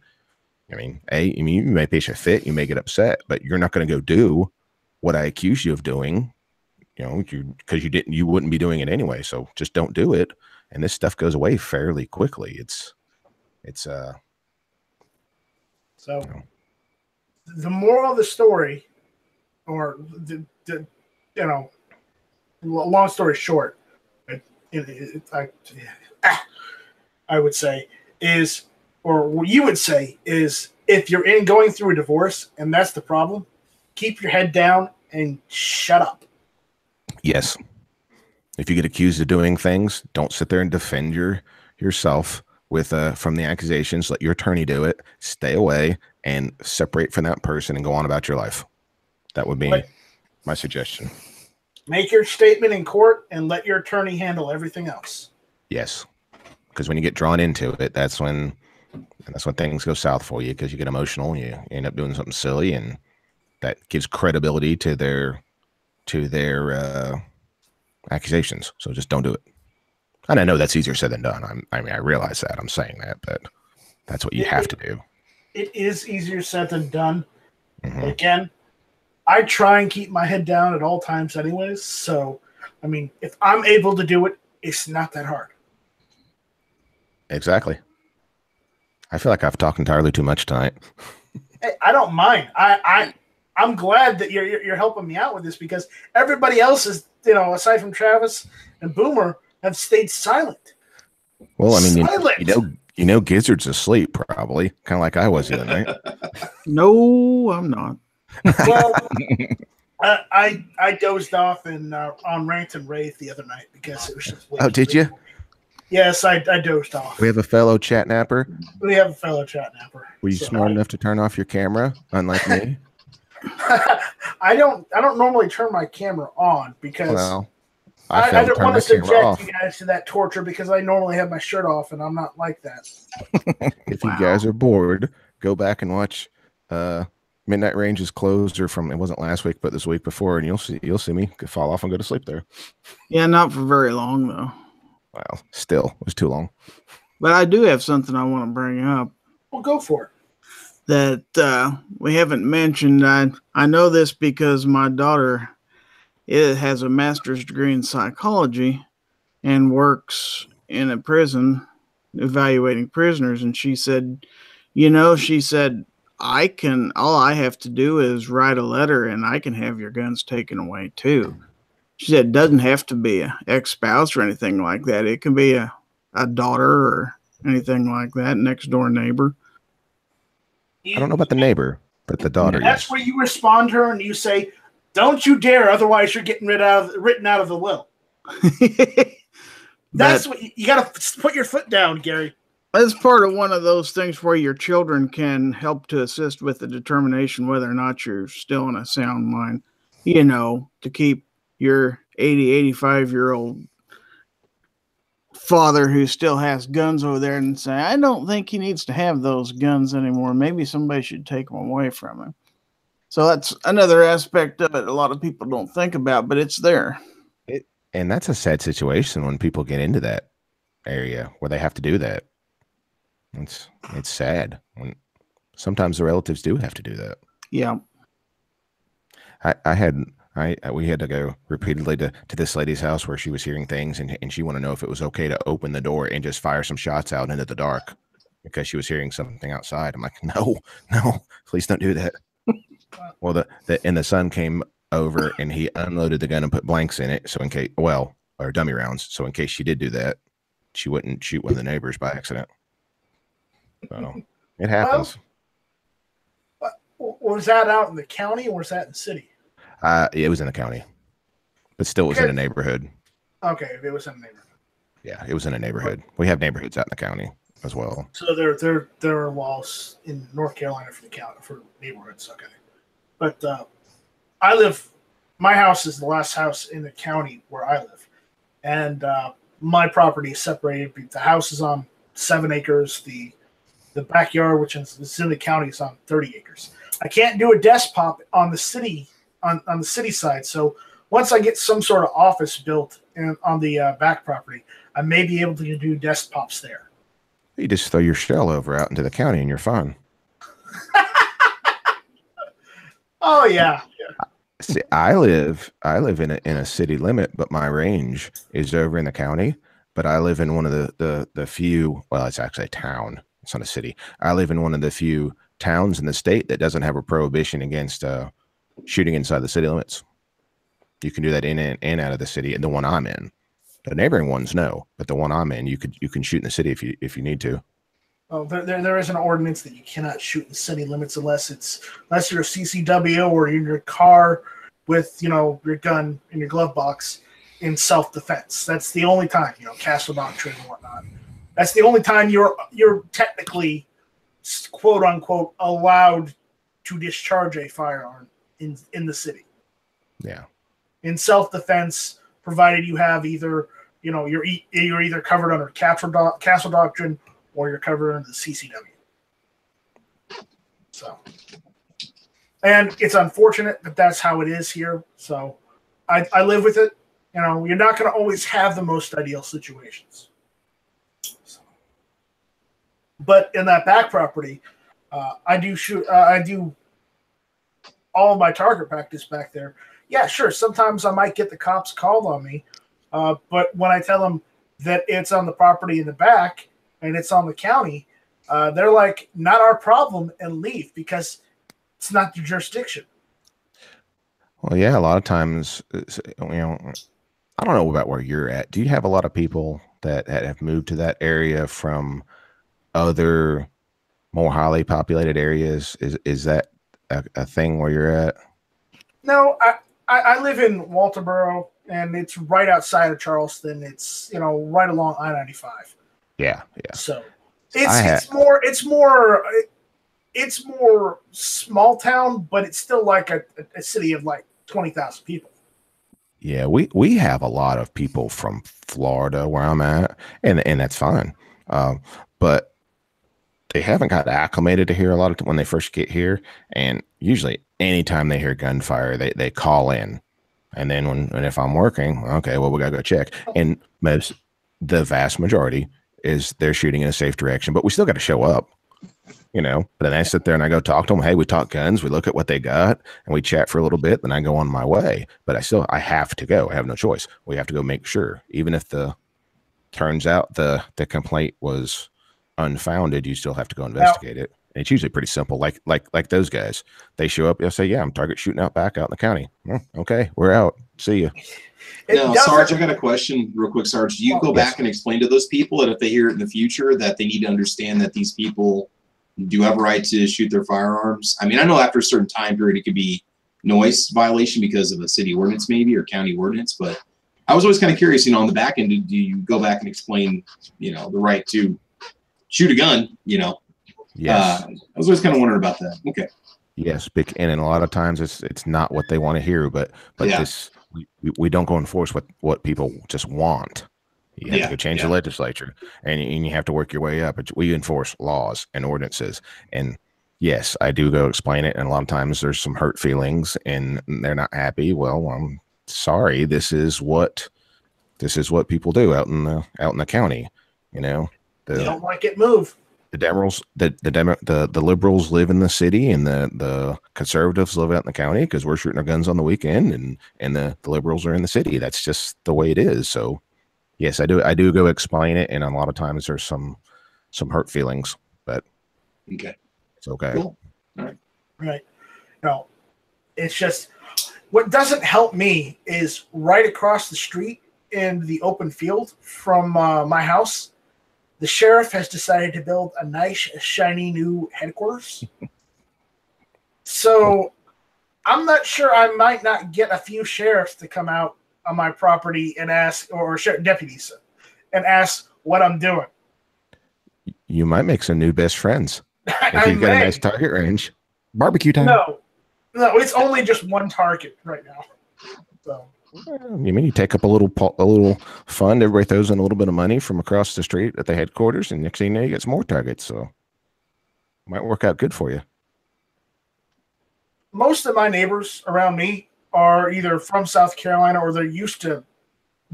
you may pitch a fit, you may get upset, but you're not going to go do what I accuse you of doing, because you wouldn't be doing it anyway. So just don't do it. And this stuff goes away fairly quickly. So the moral of the story, or long story short, I would say is, or what you would say is, if you're going through a divorce and that's the problem, keep your head down and shut up. Yes. If you get accused of doing things, don't sit there and defend yourself with from the accusations. Let your attorney do it. Stay away and separate from that person and go on about your life. That would be my suggestion. Make your statement in court and let your attorney handle everything else. Yes. Because when you get drawn into it, that's when things go south for you, because you get emotional and you end up doing something silly, and that gives credibility to their accusations. So just don't do it. And I know that's easier said than done. I realize that. I'm saying that, but that's what you have to do. It is easier said than done. Mm-hmm. Again, I try and keep my head down at all times anyways. So, if I'm able to do it, it's not that hard. Exactly. I feel like I've talked entirely too much tonight. Hey, I don't mind. I'm glad that you're helping me out with this, because everybody else is, aside from Travis and Boomer, have stayed silent. Well, Gizzard's asleep probably, kind of like I was the other night. No, I'm not. Well, I dozed off on Rant and Rave the other night because it was just way did you? Yes, I dozed off. We have a fellow chat napper. We have a fellow chat napper. Were you smart enough to turn off your camera, unlike me? I don't normally turn my camera on because I don't want to subject you guys to that torture, because I normally have my shirt off and I'm not like that. If you guys are bored, go back and watch Midnight Range's closer from, it wasn't last week but this week before, and you'll see me fall off and go to sleep there. Yeah, not for very long though. Well, still, it was too long. But I do have something I want to bring up. Well, go for it. That we haven't mentioned. I know this because my daughter has a master's degree in psychology and works in a prison evaluating prisoners. And she said, all I have to do is write a letter and I can have your guns taken away too. She said, it doesn't have to be an ex-spouse or anything like that. It can be a daughter or anything like that, next door neighbor. I don't know about the neighbor, but the daughter. That's where you respond to her and you say, "Don't you dare! Otherwise, you're getting written out of the will." That's what you got to put your foot down, Gary. It's part of one of those things where your children can help to assist with the determination whether or not you're still in a sound mind. To keep your 85-year-old father who still has guns over there and say, I don't think he needs to have those guns anymore. Maybe somebody should take them away from him. So that's another aspect of it a lot of people don't think about, but it's there. And that's a sad situation when people get into that. area where they have to do that. It's sad when sometimes the relatives do have to do that. Yeah. We had to go repeatedly to this lady's house where she was hearing things, and she wanted to know if it was okay to open the door and just fire some shots out into the dark because she was hearing something outside. I'm like, no, please don't do that. Well, the son came over and he unloaded the gun and put blanks in it, so in case, or dummy rounds, so in case she did do that, she wouldn't shoot one of the neighbors by accident. So it happens. Was that out in the county or was that in the city? It was in the county, but still it was in a neighborhood. Okay, if it was in a neighborhood. Yeah, it was in a neighborhood. We have neighborhoods out in the county as well. So there are laws in North Carolina for the county for neighborhoods. Okay, but my house is the last house in the county where I live, and my property is separated. The house is on 7 acres. The backyard, which is in the county, is on 30 acres. I can't do a desk pop on the city on the city side. So once I get some sort of office built on the back property, I may be able to do desk pops there. You just throw your shell over out into the county and you're fine. Oh yeah. See, I live in a city limit, but my range is over in the county. But I live in one of the few. Well, it's actually a town. It's not a city. I live in one of the few towns in the state that doesn't have a prohibition against shooting inside the city limits. You can do that in and out of the city. And the one I'm in, the neighboring ones no, but the one I'm in, you can shoot in the city if you need to. Oh, there is an ordinance that you cannot shoot in city limits unless you're a CCW or you're in your car with your gun in your glove box in self-defense. That's the only time, Castle Doctrine and whatnot. That's the only time you're technically, quote unquote, allowed to discharge a firearm in the city. Yeah. In self-defense, provided you have either you're either covered under Castle Doctrine or you're covered under the CCW. So, and it's unfortunate that that's how it is here. So, I live with it. You're not going to always have the most ideal situations. So, but in that back property, I do all of my target practice back there. Yeah, sure. Sometimes I might get the cops called on me, but when I tell them that it's on the property in the back and it's on the county, they're like, "Not our problem," and leave because it's not your jurisdiction. Well, yeah, a lot of times, I don't know about where you're at. Do you have a lot of people that have moved to that area from other more highly populated areas? Is that a thing where you're at? No, I live in Walterboro, and it's right outside of Charleston. It's right along I-95. Yeah. So it's more small town, but it's still like a city of like 20,000 people. Yeah, we have a lot of people from Florida where I'm at, and that's fine. But they haven't got acclimated to here a lot of when they first get here, and usually anytime they hear gunfire, they call in, and then when if I'm working, okay, well we gotta go check, and the vast majority is they're shooting in a safe direction, but we still got to show up. But then I sit there and I go talk to them. Hey, we talk guns. We look at what they got and we chat for a little bit. Then I go on my way. But I have to go. I have no choice. We have to go make sure. Even if turns out the complaint was unfounded, you still have to go investigate it. And it's usually pretty simple. Like those guys, they show up. They'll say, "Yeah, I'm target shooting out back out in the county." Okay, we're out. See you. Now, Sarge, I got a question real quick, Sarge. Do you go back and explain to those people that if they hear it in the future that they need to understand that these people do have a right to shoot their firearms? I mean, I know after a certain time period, it could be noise violation because of a city ordinance maybe or county ordinance, but I was always kind of curious, on the back end, do you go back and explain, the right to shoot a gun, Yes. I was always kind of wondering about that. Okay. Yes. And a lot of times it's not what they want to hear, but yeah. We don't go enforce what people just want. You have to go change the legislature, and you have to work your way up. We enforce laws and ordinances. And yes, I do go explain it. And a lot of times there's some hurt feelings and they're not happy. Well, I'm sorry. This is what people do out in the county. You know, They don't like it moved. the liberals live in the city, and the conservatives live out in the county because we're shooting our guns on the weekend, and the liberals are in the city. That's just the way it is. So yes, I do go explain it, and a lot of times there's some hurt feelings, but Okay. it's okay. Cool. All right. Right. No, it's just what doesn't help me is right across the street in the open field from my house, the sheriff has decided to build a nice, shiny new headquarters. So I'm not sure. I might not get a few sheriffs to come out on my property and ask, or deputies, and ask what I'm doing. You might make some new best friends if you've got a nice target range. Barbecue time. No, it's only just one target right now. So. You mean you take up a little fund, everybody throws in a little bit of money from across the street at the headquarters, and next thing you know, you get some more targets. So might work out good for you. Most of my neighbors around me are either from South Carolina or they're used to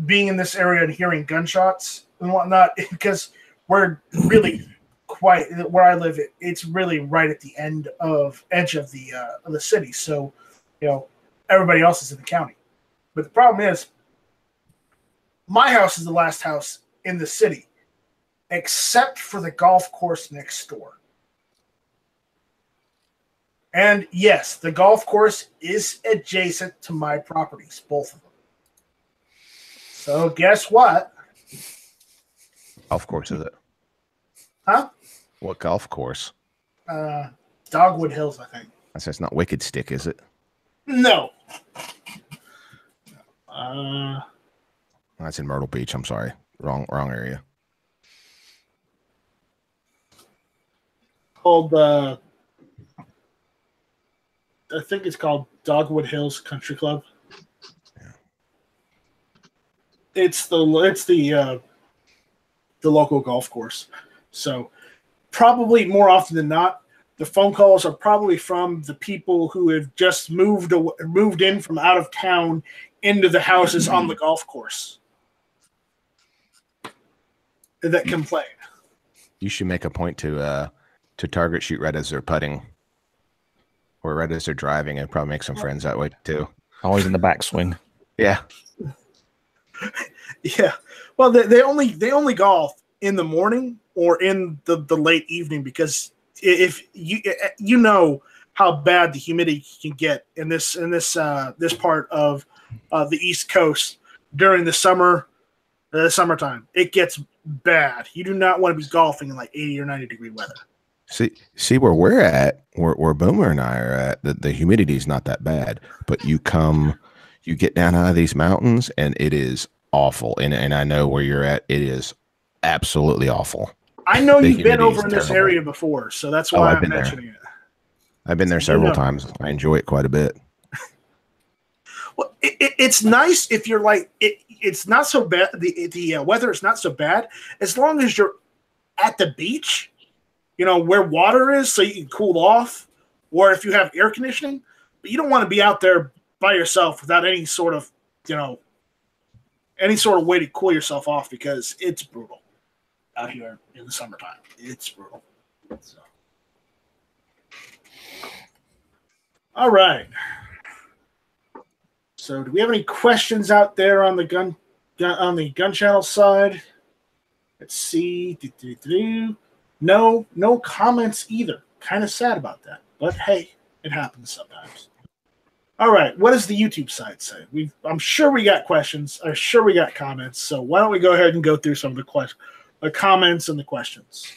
being in this area and hearing gunshots and whatnot, because we're really quite where I live. It's really right at the edge of the city. So, everybody else is in the county. But the problem is, my house is the last house in the city, except for the golf course next door. And yes, the golf course is adjacent to my properties, both of them. So guess what? Golf course is it? Huh? What golf course? Dogwood Hills, I think. That's not Wicked Stick, is it? No. That's in Myrtle Beach. I'm sorry. Wrong area. Called I think it's called Dogwood Hills Country Club. Yeah. It's the local golf course. So probably more often than not, the phone calls are probably from the people who have just moved in from out of town into the houses on the golf course that complain. You should make a point to target shoot right as they're putting, or right as they're driving, and probably make some friends that way too. Always in the backswing. Yeah. Yeah. Well, they only golf in the morning or in the late evening, because if you know how bad the humidity can get in this part of the East Coast during the summertime. It gets bad. You do not want to be golfing in like 80 or 90 degree weather. See where we're at, where Boomer and I are at, the humidity is not that bad, but you get down out of these mountains and it is awful. And I know where you're at, it is absolutely awful. I know you've been over in this area before, so that's why I'm mentioning it. I've been there several times. I enjoy it quite a bit. Well, it's nice if you're like it's not so bad. The weather is not so bad as long as you're at the beach, where water is, so you can cool off, or if you have air conditioning. But you don't want to be out there by yourself without any sort of way to cool yourself off, because it's brutal out here in the summertime. It's brutal. So. All right. So, do we have any questions out there on the gun channel side? Let's see. No comments either. Kind of sad about that, but hey, it happens sometimes. All right, what does the YouTube side say? I'm sure we got questions. I'm sure we got comments. So why don't we go ahead and go through some of the comments and the questions.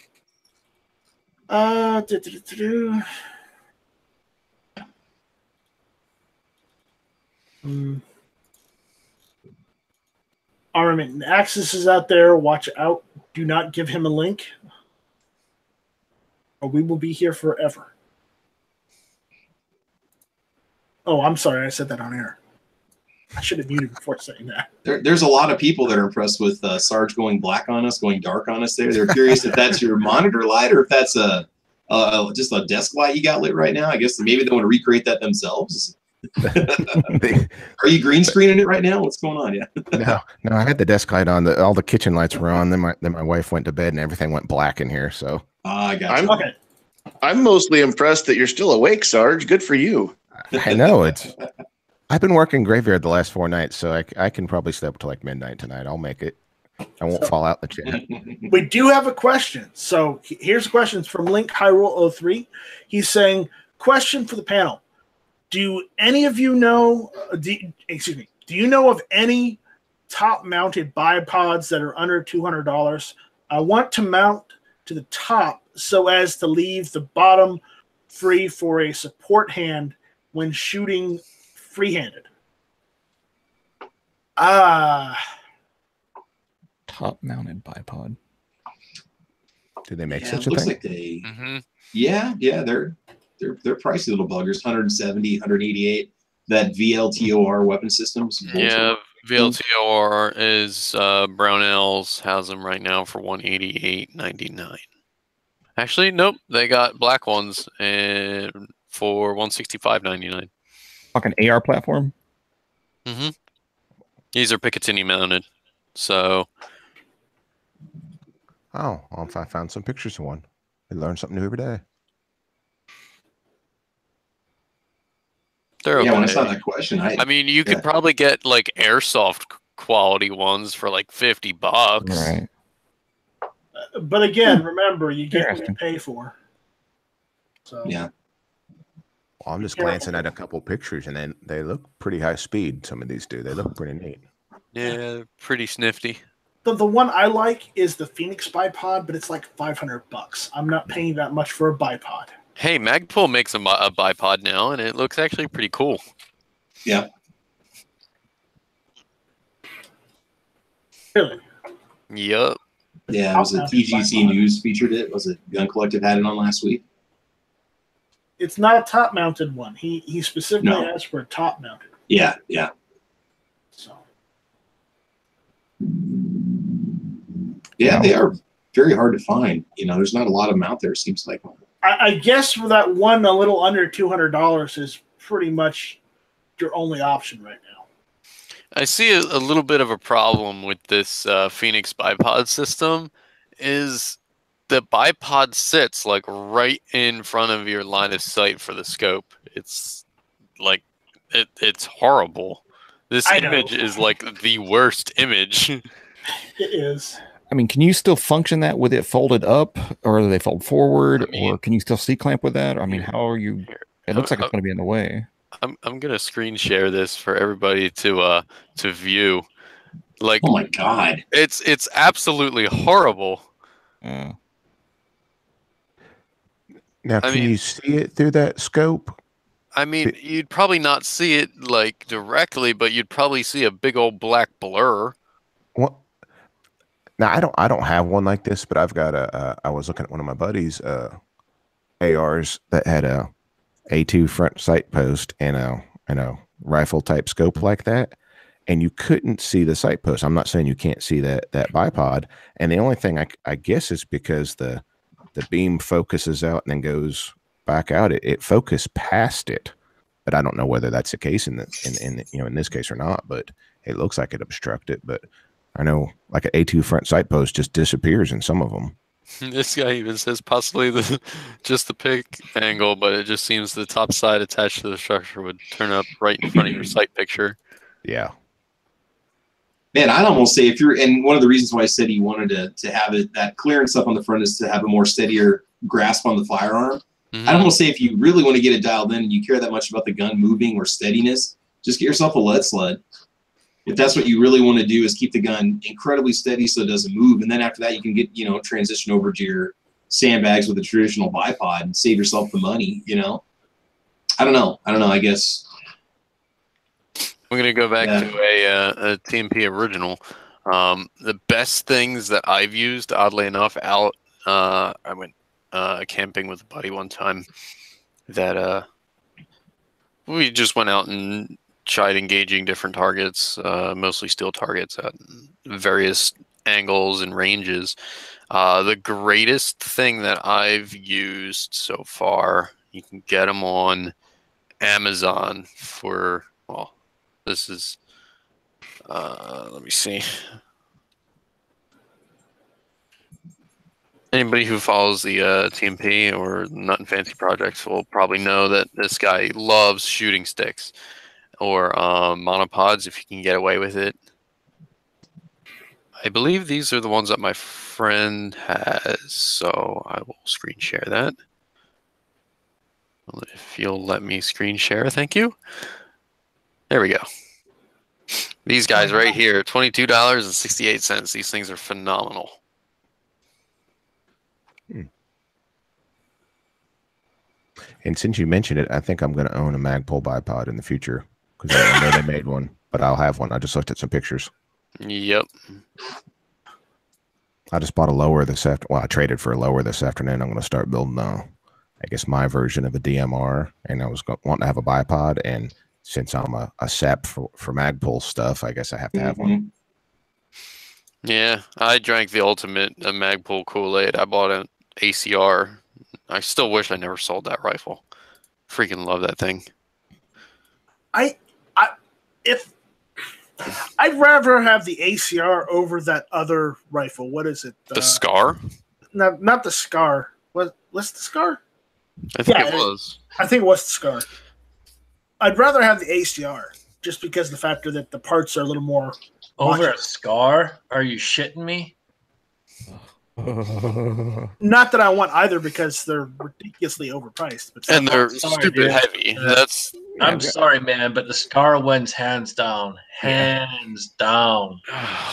Armament Axis is out there. Watch out. Do not give him a link, or we will be here forever. Oh, I'm sorry. I said that on air. I should have muted before saying that. There's a lot of people that are impressed with Sarge going black on us, going dark on us there. They're curious if that's your monitor light or if that's just a desk light you got lit right now. I guess maybe they want to recreate that themselves. Are you green screening it right now? What's going on? Yeah. No, I had the desk light on. All the kitchen lights were on. Then my wife went to bed and everything went black in here. So I got you. Okay. I'm mostly impressed that you're still awake, Sarge. Good for you. I know I've been working graveyard the last 4 nights, so I can probably stay up till like midnight tonight. I'll make it. I won't fall out in the chat. We do have a question. So here's a question from Link Hyrule 03. He's saying, question for the panel. Do any of you know, do you know of any top-mounted bipods that are under $200? I want to mount to the top so as to leave the bottom free for a support hand when shooting free-handed. Top-mounted bipod. Do they make Yeah, such it a looks thing? like they. Yeah, they're pricey little buggers. 170, 188. That VLTOR weapon systems. Yeah, VLTOR is Brownells has them right now for $188.99. Actually, nope, they got black ones and for $165.99. Like an AR platform? Mm-hmm. These are Picatinny mounted, so. Oh, well, I found some pictures of one. I learn something new every day. They're okay. Yeah, when I saw that question, I mean, you could probably get like airsoft quality ones for like $50. Right. But again, remember, you get what you pay for. So yeah. Well, I'm just glancing at a couple pictures, and then they look pretty high speed. Some of these do. They look pretty neat. Yeah, pretty snifty. The one I like is the Phoenix bipod, but it's like $500. I'm not paying that much for a bipod. Hey, Magpul makes a bipod now, and it looks actually pretty cool. Yeah. Really? Yep. Yeah, it was a TGC News featured it. Was it Gun Collective had it on last week? It's not a top-mounted one. He specifically asked for a top-mounted. Yeah, yeah. So. Yeah, they are very hard to find. You know, there's not a lot of them out there, it seems like. I guess for that one a little under $200 is pretty much your only option right now. I see a little bit of a problem with this Phoenix bipod system is the bipod sits like right in front of your line of sight for the scope. It's like it's horrible. This image is like the worst image. It is. I mean, can you still function that with it folded up, or do they fold forward, or can you still C-clamp with that? I mean, how are you? It looks like it's going to be in the way. I'm gonna screen share this for everybody to view. Like, oh my god, it's absolutely horrible. Now, can you see it through that scope? I mean, you'd probably not see it like directly, but you'd probably see a big old black blur. Well, now I don't have one like this, but I've got I was looking at one of my buddies' ARs that had a A2 front sight post and a rifle type scope like that, and you couldn't see the sight post. I'm not saying you can't see that bipod, and the only thing I guess is because the beam focuses out and then goes back out. It focused past it, but I don't know whether that's the case in this case or not. But it looks like it obstructed. But I know like an A2 front sight post just disappears in some of them. This guy even says possibly just the pick angle, but it just seems the top side attached to the structure would turn up right in front of your sight picture. Yeah. Man, I'd almost say if you're, and one of the reasons why I said he wanted to have it, that clearance up on the front is to have a more steadier grasp on the firearm. I'd almost say if you really want to get it dialed in and you care that much about the gun moving or steadiness, just get yourself a lead sled. If that's what you really want to do, is keep the gun incredibly steady so it doesn't move. And then after that, you can get, transition over to your sandbags with a traditional bipod and save yourself the money, I don't know. I guess. I'm going to go back to a TMP original. The best things that I've used, oddly enough, I went camping with a buddy one time that we just went out and tried engaging different targets, mostly steel targets at various angles and ranges. The greatest thing that I've used so far, you can get them on Amazon for, well, this is, let me see. Anybody who follows the TMP or Nut and Fancy projects will probably know that this guy loves shooting sticks or monopods if you can get away with it. I believe these are the ones that my friend has, so I will screen share that. If you'll let me screen share, thank you. There we go. These guys right here, $22.68. These things are phenomenal. And since you mentioned it, I think I'm going to own a Magpul bipod in the future because I know they made one, but I'll have one. I just looked at some pictures. Yep. I just bought a lower this afternoon. Well, I traded for a lower this afternoon. I'm going to start building, I guess, my version of a DMR, and I was wanting to have a bipod. And since I'm a SAP for Magpul stuff, I guess I have to have one. Yeah, I drank the ultimate Magpul Kool-Aid. I bought an ACR. I still wish I never sold that rifle. Freaking love that thing. I'd rather have the ACR over that other rifle. What is it? The Scar? No, not the Scar. What's the Scar? I think it was. I think it was the Scar. I'd rather have the ACR just because of the factor that the parts are a little more over a Scar? Are you shitting me? Not that I want either because they're ridiculously overpriced. But and they're stupid heavy. I'm sorry, man, but the Scar wins hands down. Hands down.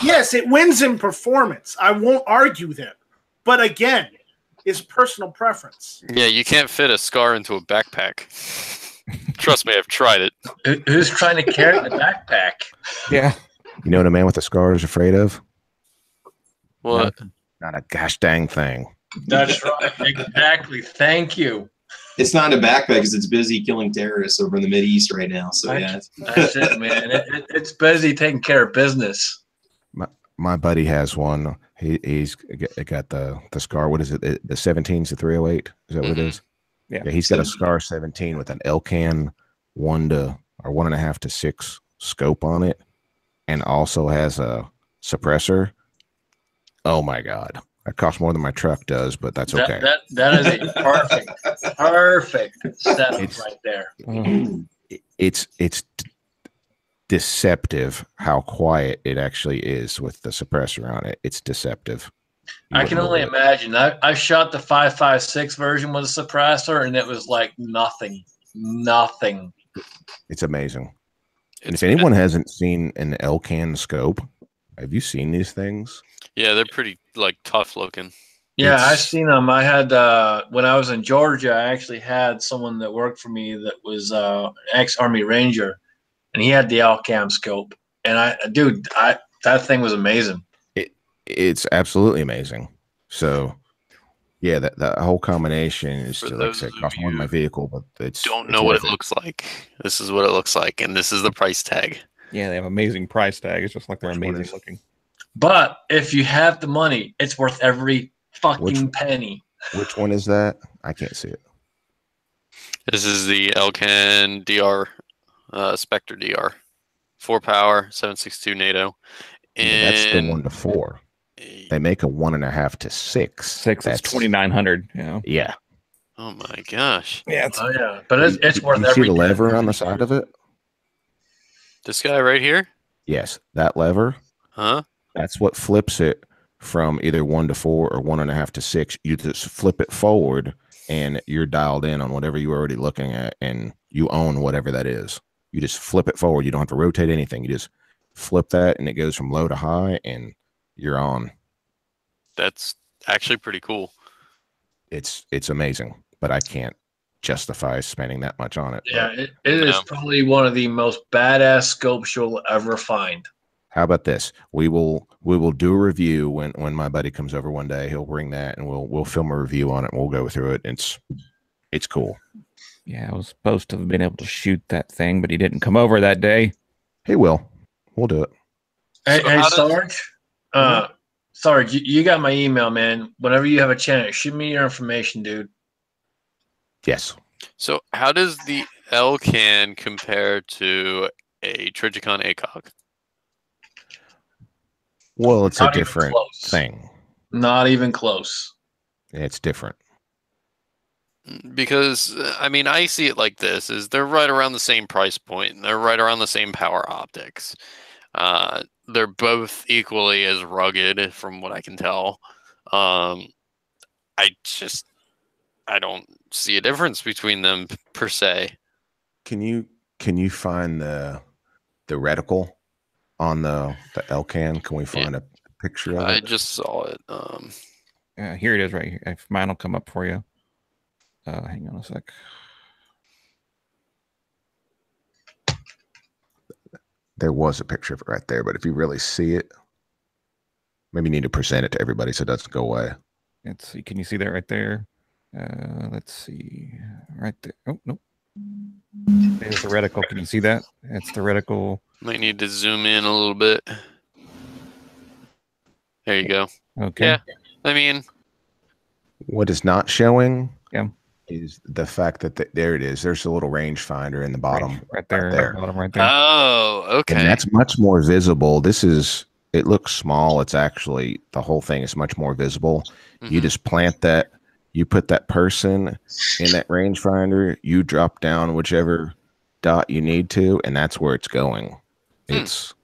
Yes, it wins in performance. I won't argue that. But again, it's personal preference. Yeah, you can't fit a Scar into a backpack. Trust me, I've tried it. Who's trying to carry the backpack? Yeah. You know what a man with a scar is afraid of? What? Not a gosh dang thing. That's right. Exactly. Thank you. It's not in a backpack because it's busy killing terrorists over in the Mideast right now. So that's it, man. It's busy taking care of business. My buddy has one. He's got the Scar. What is it? The 17's the 308. Is that what it is? Yeah. He's got a Scar 17 with an Elcan 1.5 to 6 scope on it, and also has a suppressor. Oh my God. That costs more than my truck does, but that's okay. That is a perfect setup right there. It's deceptive how quiet it actually is with the suppressor on it. It's deceptive. I can only imagine. I shot the 5.56 version with a suppressor, and it was like nothing. It's amazing. And if anyone hasn't seen an Elcan scope, have you seen these things? Yeah, they're pretty tough looking. Yeah, I've seen them. I had when I was in Georgia, I actually had someone that worked for me that was ex-Army Ranger, and he had the Elcam scope. And that thing was amazing. It's absolutely amazing. So, yeah, that whole combination is still, like I said, cost more than my vehicle, but it's don't know what it looks like. This is what it looks like, and this is the price tag. Yeah, they have amazing price tag. It's just like they're amazing looking. But if you have the money, it's worth every fucking penny. Which one is that? I can't see it. This is the Elcan DR, Spectre DR, 4 power, 7.62 NATO. And that's the 1 to 4. They make a 1.5 to 6. That's 2,900. Yeah. Oh my gosh. Yeah. But it's worth you every. See the lever on the side of it? This guy right here? Yes, that lever. Huh? That's what flips it from either 1 to 4 or 1.5 to 6. You just flip it forward, and you're dialed in on whatever you're already looking at, and you own whatever that is. You just flip it forward. You don't have to rotate anything. You just flip that, and it goes from low to high, and you're on. That's actually pretty cool. It's amazing, but I can't justify spending that much on it. Yeah, it is probably one of the most badass scopes you'll ever find. How about this? We will do a review when my buddy comes over one day. He'll bring that, and we'll film a review on it, and we'll go through it. It's cool. Yeah, I was supposed to have been able to shoot that thing, but he didn't come over that day. He will. We'll do it. Hey, Sarge. Sarge, you got my email, man. Whenever you have a chance, shoot me your information, dude. Yes. So how does the Elcan compare to a Trigicon ACOG? Well, it's a Not even different close. thing. Not even close. It's different. Because I mean, I see it like this: is they're right around the same price point, and they're right around the same power optics. They're both equally as rugged, from what I can tell. I don't see a difference between them per se. Can you find the reticle on the Elcan? Can we find a picture of I it? just saw it. Here it is right here. If mine will come up for you. Hang on a sec. There was a picture of it right there, but if you really see it, maybe you need to present it to everybody so it doesn't go away. Let's see. Can you see that right there? Let's see. Right there. Oh, no. There's the reticle. Can you see that? That's the reticle. Might need to zoom in a little bit. There you go. Okay. Yeah. I mean, what is not showing Yeah. is the fact that there it is. There's a little rangefinder in the bottom. Right there. Bottom right there. Oh, okay. And that's much more visible. It looks small. It's actually, the whole thing is much more visible. You just plant that, you put that person in that rangefinder, you drop down whichever dot you need to, and that's where it's going. It's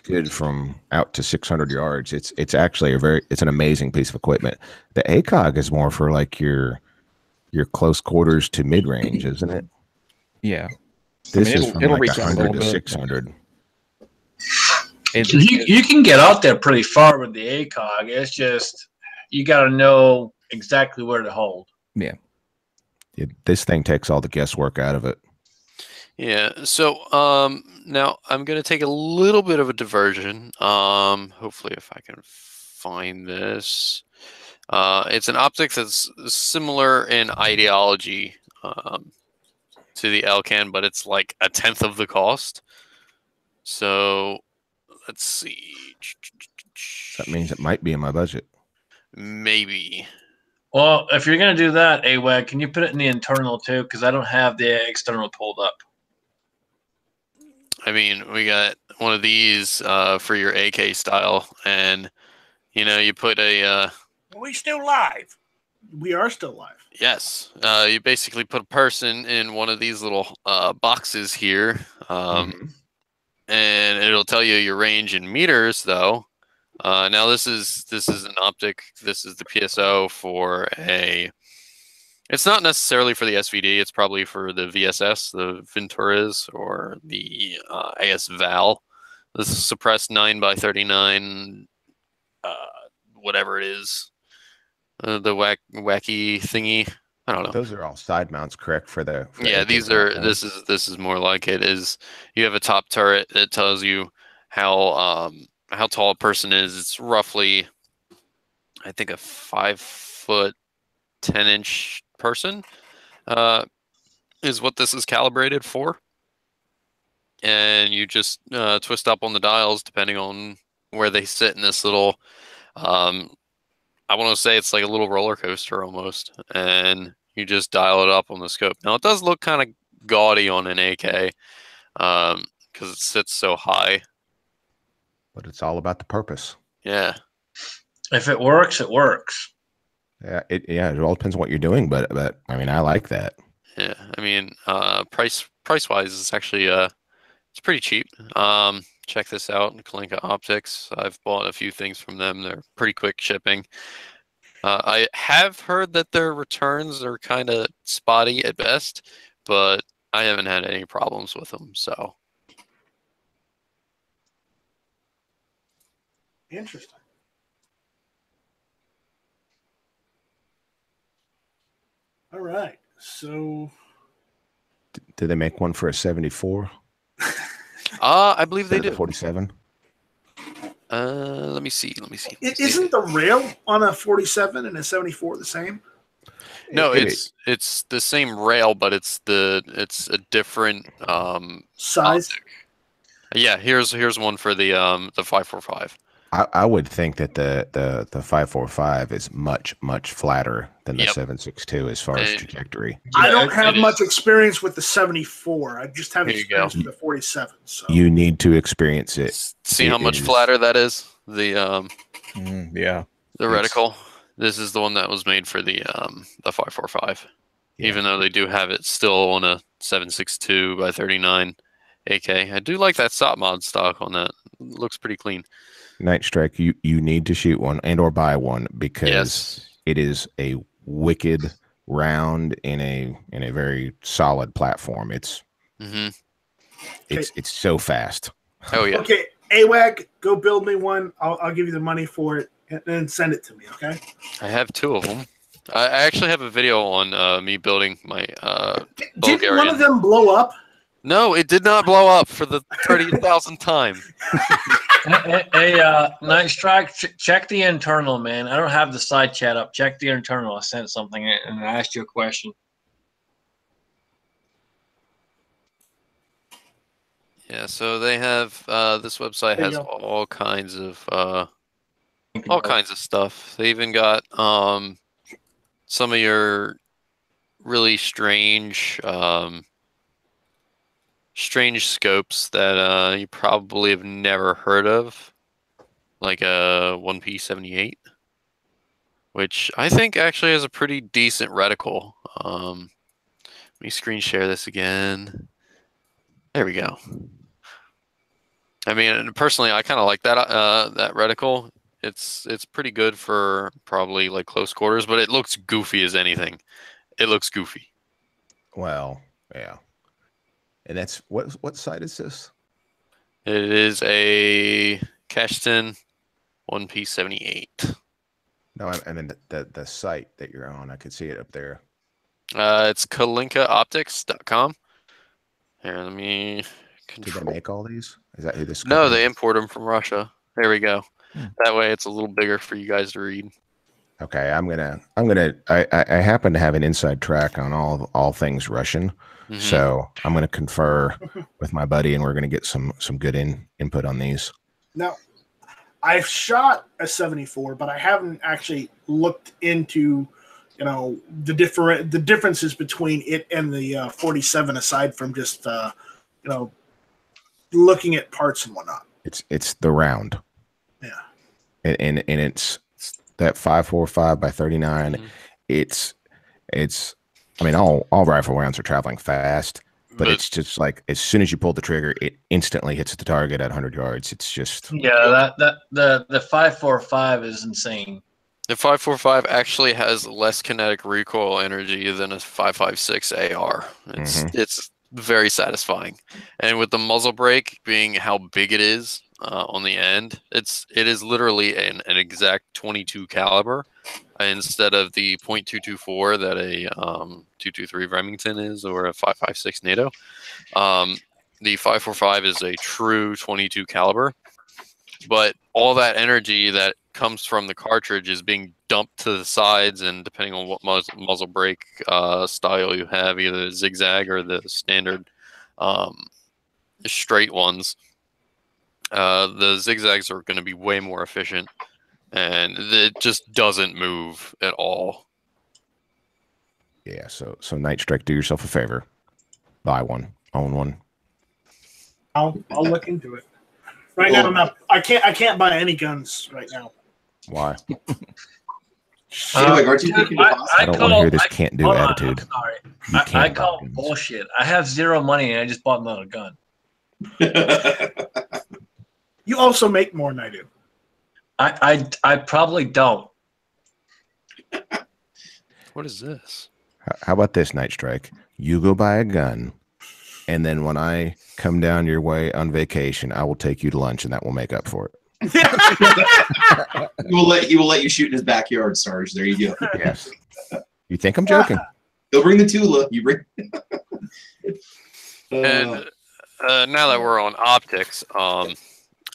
good from out to 600 yards. It's actually it's an amazing piece of equipment. The ACOG is more for like your close quarters to mid range, isn't it? Yeah. This is from like reach out a 100 little to bit. 600. You can get out there pretty far with the ACOG. It's just you got to know exactly where to hold. Yeah. This thing takes all the guesswork out of it. Yeah. So now I'm gonna take a little bit of a diversion. Hopefully, if I can find this, it's an optics that's similar in ideology to the Elcan, but it's like a tenth of the cost. So let's see. That means it might be in my budget. Maybe. Well, if you're going to do that, AWAG, can you put it in the internal too? Because I don't have the external pulled up. I mean, we got one of these for your AK style, and you put a. Are we still live? We are still live. Yes, you basically put a person in one of these little boxes here, and it'll tell you your range in meters. Though, now this is an optic. This is the PSO for a. It's not necessarily for the SVD. It's probably for the VSS, the Venturi's, or the AS Val. This is suppressed 9x39, whatever it is. The wacky thingy. I don't know. Those are all side mounts, correct? For the these are. This is more like it is. You have a top turret that tells you how tall a person is. It's roughly, I think, a 5'10" person is what this is calibrated for, and you just twist up on the dials depending on where they sit in this little. I want to say it's like a little roller coaster almost, and you just dial it up on the scope. Now it does look kind of gaudy on an AK because it sits so high, but it's all about the purpose. Yeah. If it works, it works. Yeah, it all depends on what you're doing, but I mean, I like that. Yeah, I mean, price wise, it's actually it's pretty cheap. Check this out, Kalinka Optics. I've bought a few things from them. They're pretty quick shipping. I have heard that their returns are kind of spotty at best, but I haven't had any problems with them. So interesting. All right. So, did they make one for a 74? I believe they do. 47. Let me see. Isn't the rail on a 47 and a 74 the same? No, it's the same rail, but it's a different size. Optic. Yeah, here's one for the 545. I would think that the 545 is much flatter than the Yep. 762 as far as trajectory. I don't it- have it much is. experience with the 74. I just have Here you experience go. with the 47. So You need to experience it. See It how much is- flatter that is? The Yeah. the It's- reticle. This is the one that was made for the 545. Yeah. Even though they do have it still on a 762 by 39 AK. I do like that stop mod stock on that. It looks pretty clean. Night Strike, you need to shoot one and or buy one because Yes. it is a wicked round in a very solid platform. It's Hmm. it's so fast. Oh yeah. okay, AWAG, go build me one. I'll give you the money for it and then send it to me. Okay. I have 2 of them. I actually have a video on me building my Didn't Bulgarian. one of them blow up? No, it did not blow up for the 30,000th time. Hey, Night Strike, check the internal, man. I don't have the side chat up. Check the internal. I sent something and I asked you a question. Yeah, so they have this website There you has go. all kinds of stuff. They even got some of your really strange scopes that you probably have never heard of, like a 1P78, which I think actually has a pretty decent reticle. Let me screen share this again. There we go. I mean, personally, I kind of like that that reticle. It's pretty good for probably like close quarters, but it looks goofy as anything. It looks goofy. Well, yeah. And that's what site is this? It is a Cashton 1P78. No, I mean the site that you're on. I could see it up there. It's kalinkaoptics.com. Here, let me Did they control. make all these? Is that who this? No, company they is? import them from Russia. There we go. That way, it's a little bigger for you guys to read. Okay, I happen to have an inside track on all things Russian, Mhm. so I'm gonna confer with my buddy, and we're gonna get some good input on these. Now, I've shot a 74, but I haven't actually looked into, the differences between it and the 47, aside from just looking at parts and whatnot. It's the round. Yeah. And it's that 545 by 39. Mhm. It's I mean all rifle rounds are traveling fast, but it's just like as soon as you pull the trigger, it instantly hits the target at 100 yards. It's just Yeah, the 545 is insane. The 545 actually has less kinetic recoil energy than a 556 AR. It's very satisfying, and with the muzzle brake being how big it is on the end, it is literally an exact 22 caliber instead of the .224 that a 223 Remington is or a 556 NATO. The 545 is a true 22 caliber, but all that energy that comes from the cartridge is being dumped to the sides, and depending on what muzzle brake style you have, either the zigzag or the standard straight ones, the zigzags are going to be way more efficient, and it just doesn't move at all. yeah. So Night Strike, do yourself a favor, buy one, own one. I'll look into it. Right now, I can't buy any guns right now. Why? Aren't you thinking deposit? I don't want to hear this can't do hold on, attitude. I'm sorry. You I can't buy call guns. bullshit. I have zero money and I just bought another gun. You also make more than I do. I probably don't. What is this? How about this, Night Strike? You go buy a gun, and then when I come down your way on vacation, I will take you to lunch, and that will make up for it. He will let you shoot in his backyard, Sarge. There you go. Yes. You think I'm joking? He'll bring the Tula. You bring. And now that we're on optics, I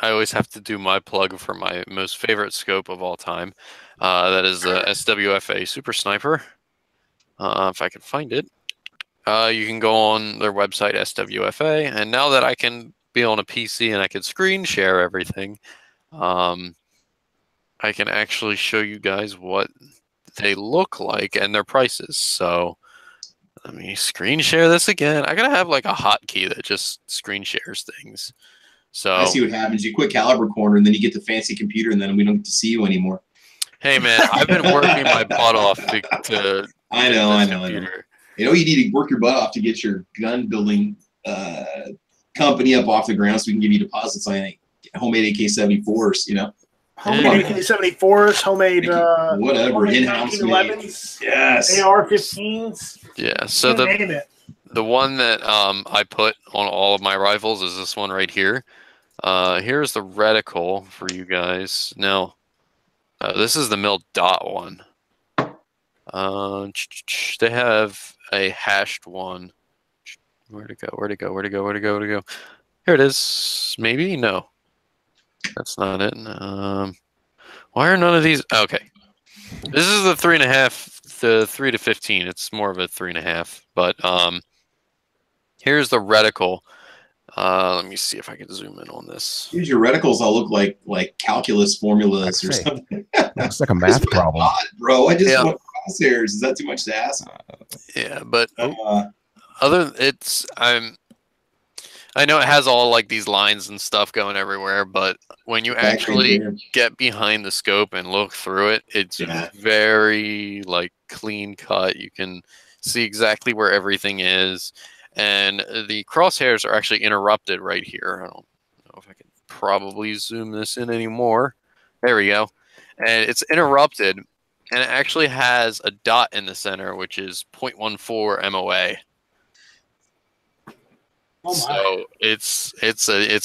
always have to do my plug for my most favorite scope of all time. That is the SWFA Super Sniper. If I can find it, you can go on their website, SWFA. And now that I can be on a PC and I can screen share everything, I can actually show you guys what they look like and their prices. So let me screen share this again. I gotta have like a hotkey that just screen shares things. So I see what happens. You quit Caliber Corner, and then you get the fancy computer, and then we don't get to see you anymore. Hey man, I've been working my butt off to I know. You know, you need to work your butt off to get your gun building company up off the ground, so we can give you deposits on homemade AK-74s. You know, homemade AK-74s, homemade whatever, in-house 1911s, yes, AR-15s. Yeah. So the one that I put on all of my rifles is this one right here. Here's the reticle for you guys. Now, this is the mil dot one. They have a hashed one. Where'd it go? Here it is. Maybe? No. That's not it. Why are none of these? Okay. This is the 3.5, the 3 to 15. It's more of a 3.5. But here's the reticle. Let me see if I can zoom in on this. Use your reticles all look like calculus formulas or something. Looks like a math problem. Bro, I just want crosshairs. Is that too much to ask? Yeah, but I know it has all like these lines and stuff going everywhere, but when you actually get behind the scope and look through it, it's very like clean cut. You can see exactly where everything is. And the crosshairs are actually interrupted right here. I don't know if I can probably zoom this in anymore. There we go. And it's interrupted, and it actually has a dot in the center, which is 0.14 MOA. Oh my. So it's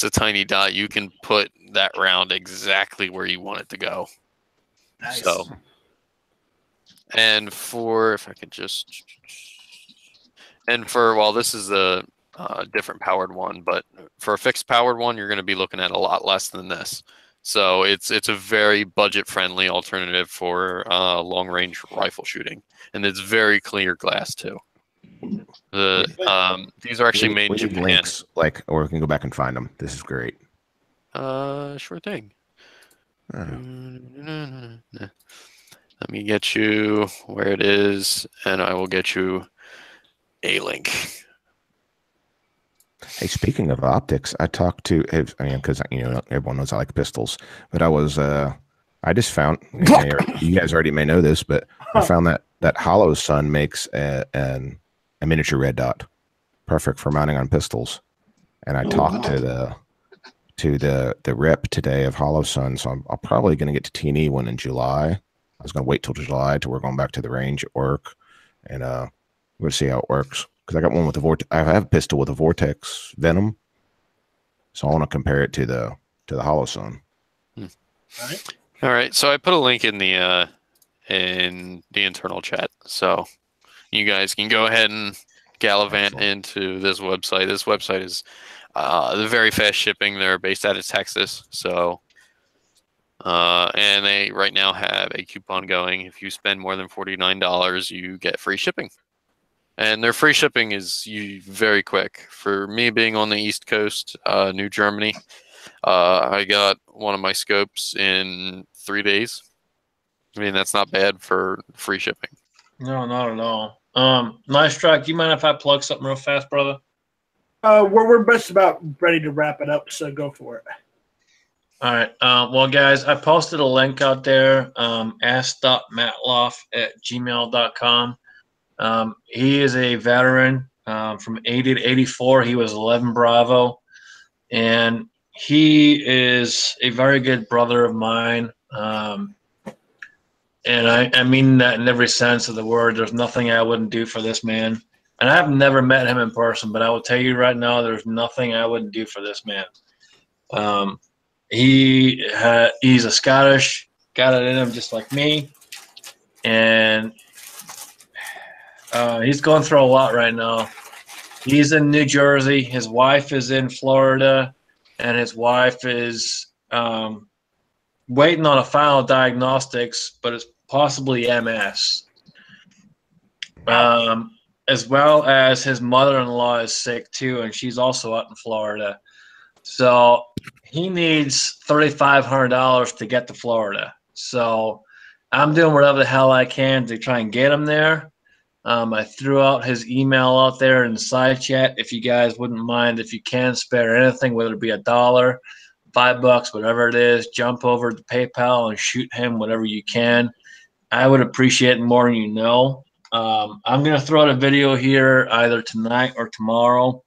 a tiny dot. You can put that round exactly where you want it to go. Nice. So, and for if I could just. And well, this is a different powered one, but for a fixed powered one, you're going to be looking at a lot less than this. So it's a very budget-friendly alternative for long-range rifle shooting, and it's very clear glass too. These are actually made in Japan. Links, or we can go back and find them. This is great. Sure thing. Let me get you where it is, and I will get you a link. Hey, speaking of optics, I talked to, because everyone knows I like pistols, but I just found, you guys already may know this, but I found that Hollow Sun makes a miniature red dot, perfect for mounting on pistols. And I talked to the rep today of Hollow Sun, so I'm probably going to get to T&E one in July. I was going to wait till July till we're going back to the range at work, and we're going to see how it works. Because I got one with the Vortex. I have a pistol with a Vortex Venom, so I want to compare it to the Hollow Sun. All right. So I put a link in the internal chat, so you guys can go ahead and gallivant into this website. This website is the very fast shipping. They're based out of Texas, so and they right now have a coupon going. If you spend more than $49, you get free shipping. And their free shipping is very quick. For me being on the East Coast, New Germany, I got one of my scopes in 3 days. I mean, that's not bad for free shipping. No, not at all. Nice track. Do you mind if I plug something real fast, brother? We're just about ready to wrap it up, so go for it. All right. Well, guys, I posted a link out there, ask.matloff@gmail.com. He is a veteran from 80 to 84. He was 11 Bravo, and he is a very good brother of mine. And I mean that in every sense of the word. There's nothing I wouldn't do for this man. And I've never met him in person, but I will tell you right now, there's nothing I wouldn't do for this man. He's a Scottish, got it in him just like me, and he's going through a lot right now. He's in New Jersey. His wife is in Florida, and his wife is waiting on a final diagnostics, but it's possibly MS. As well as his mother-in-law is sick too, and she's also out in Florida. So he needs $3,500 to get to Florida. So I'm doing whatever the hell I can to try and get him there. I threw out his email out there in the side chat. If you guys wouldn't mind, if you can spare anything, whether it be $1, $5, whatever it is, jump over to PayPal and shoot him whatever you can. I would appreciate it more than you know. I'm going to throw out a video here either tonight or tomorrow.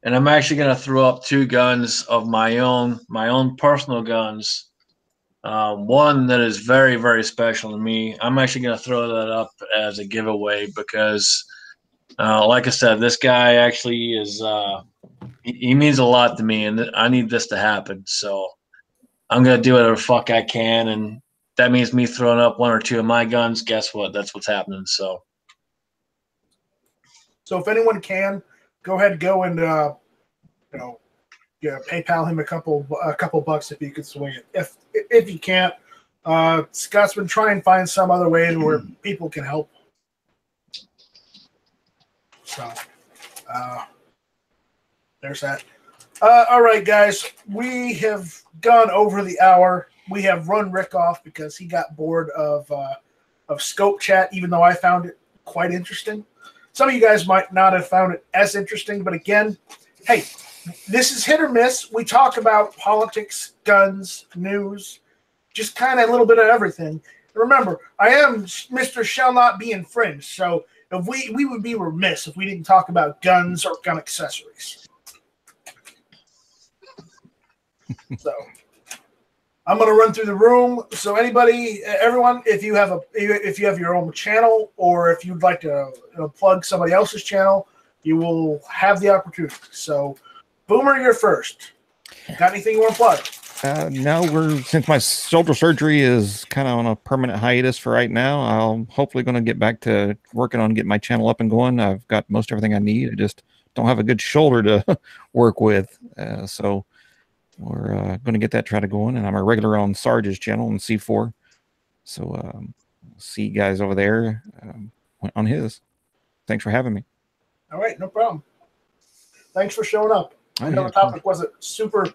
And I'm actually going to throw up 2 guns of my own personal guns. One that is very, very special to me. I'm actually going to throw that up as a giveaway because, like I said, this guy actually is he means a lot to me, and I need this to happen. So I'm going to do whatever the fuck I can, and that means me throwing up 1 or 2 of my guns. Guess what? That's what's happening. So if anyone can, go ahead and go and PayPal him a couple bucks if you could swing it. If you can't, Scotsman, try and find some other way where people can help. So there's that. All right, guys, we have gone over the hour. We have run Rick off because he got bored of Scope Chat, even though I found it quite interesting. Some of you guys might not have found it as interesting, but again, hey, this is hit or miss. We talk about politics, guns, news, just kind of a little bit of everything. Remember, I am Mr. Shall Not Be Infringed, so if we would be remiss if we didn't talk about guns or gun accessories. So I'm going to run through the room. So everyone, if you have your own channel or if you'd like to plug somebody else's channel, you will have the opportunity. So Boomer, you're first. Got anything you want to plug? No, since my shoulder surgery is kind of on a permanent hiatus for right now, I'm hopefully going to get back to working on getting my channel up and going. I've got most everything I need. I just don't have a good shoulder to work with. So we're going to get that try to go on. And I'm a regular on Sarge's channel on C4. So see you guys over there on his. Thanks for having me. All right, no problem. Thanks for showing up. I know the topic wasn't super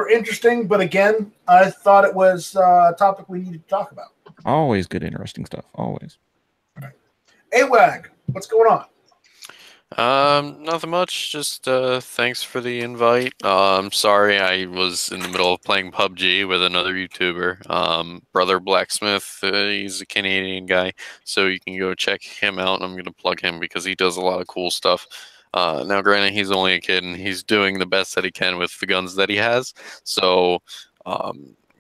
interesting, but again, I thought it was a topic we needed to talk about. Always good, interesting stuff. Always. All right. AWAG, what's going on? Nothing much. Just thanks for the invite. Sorry, I was in the middle of playing PUBG with another YouTuber, Brother Blacksmith. He's a Canadian guy, so you can go check him out. I'm going to plug him because he does a lot of cool stuff. Now, granted, he's only a kid, and he's doing the best that he can with the guns that he has. So, I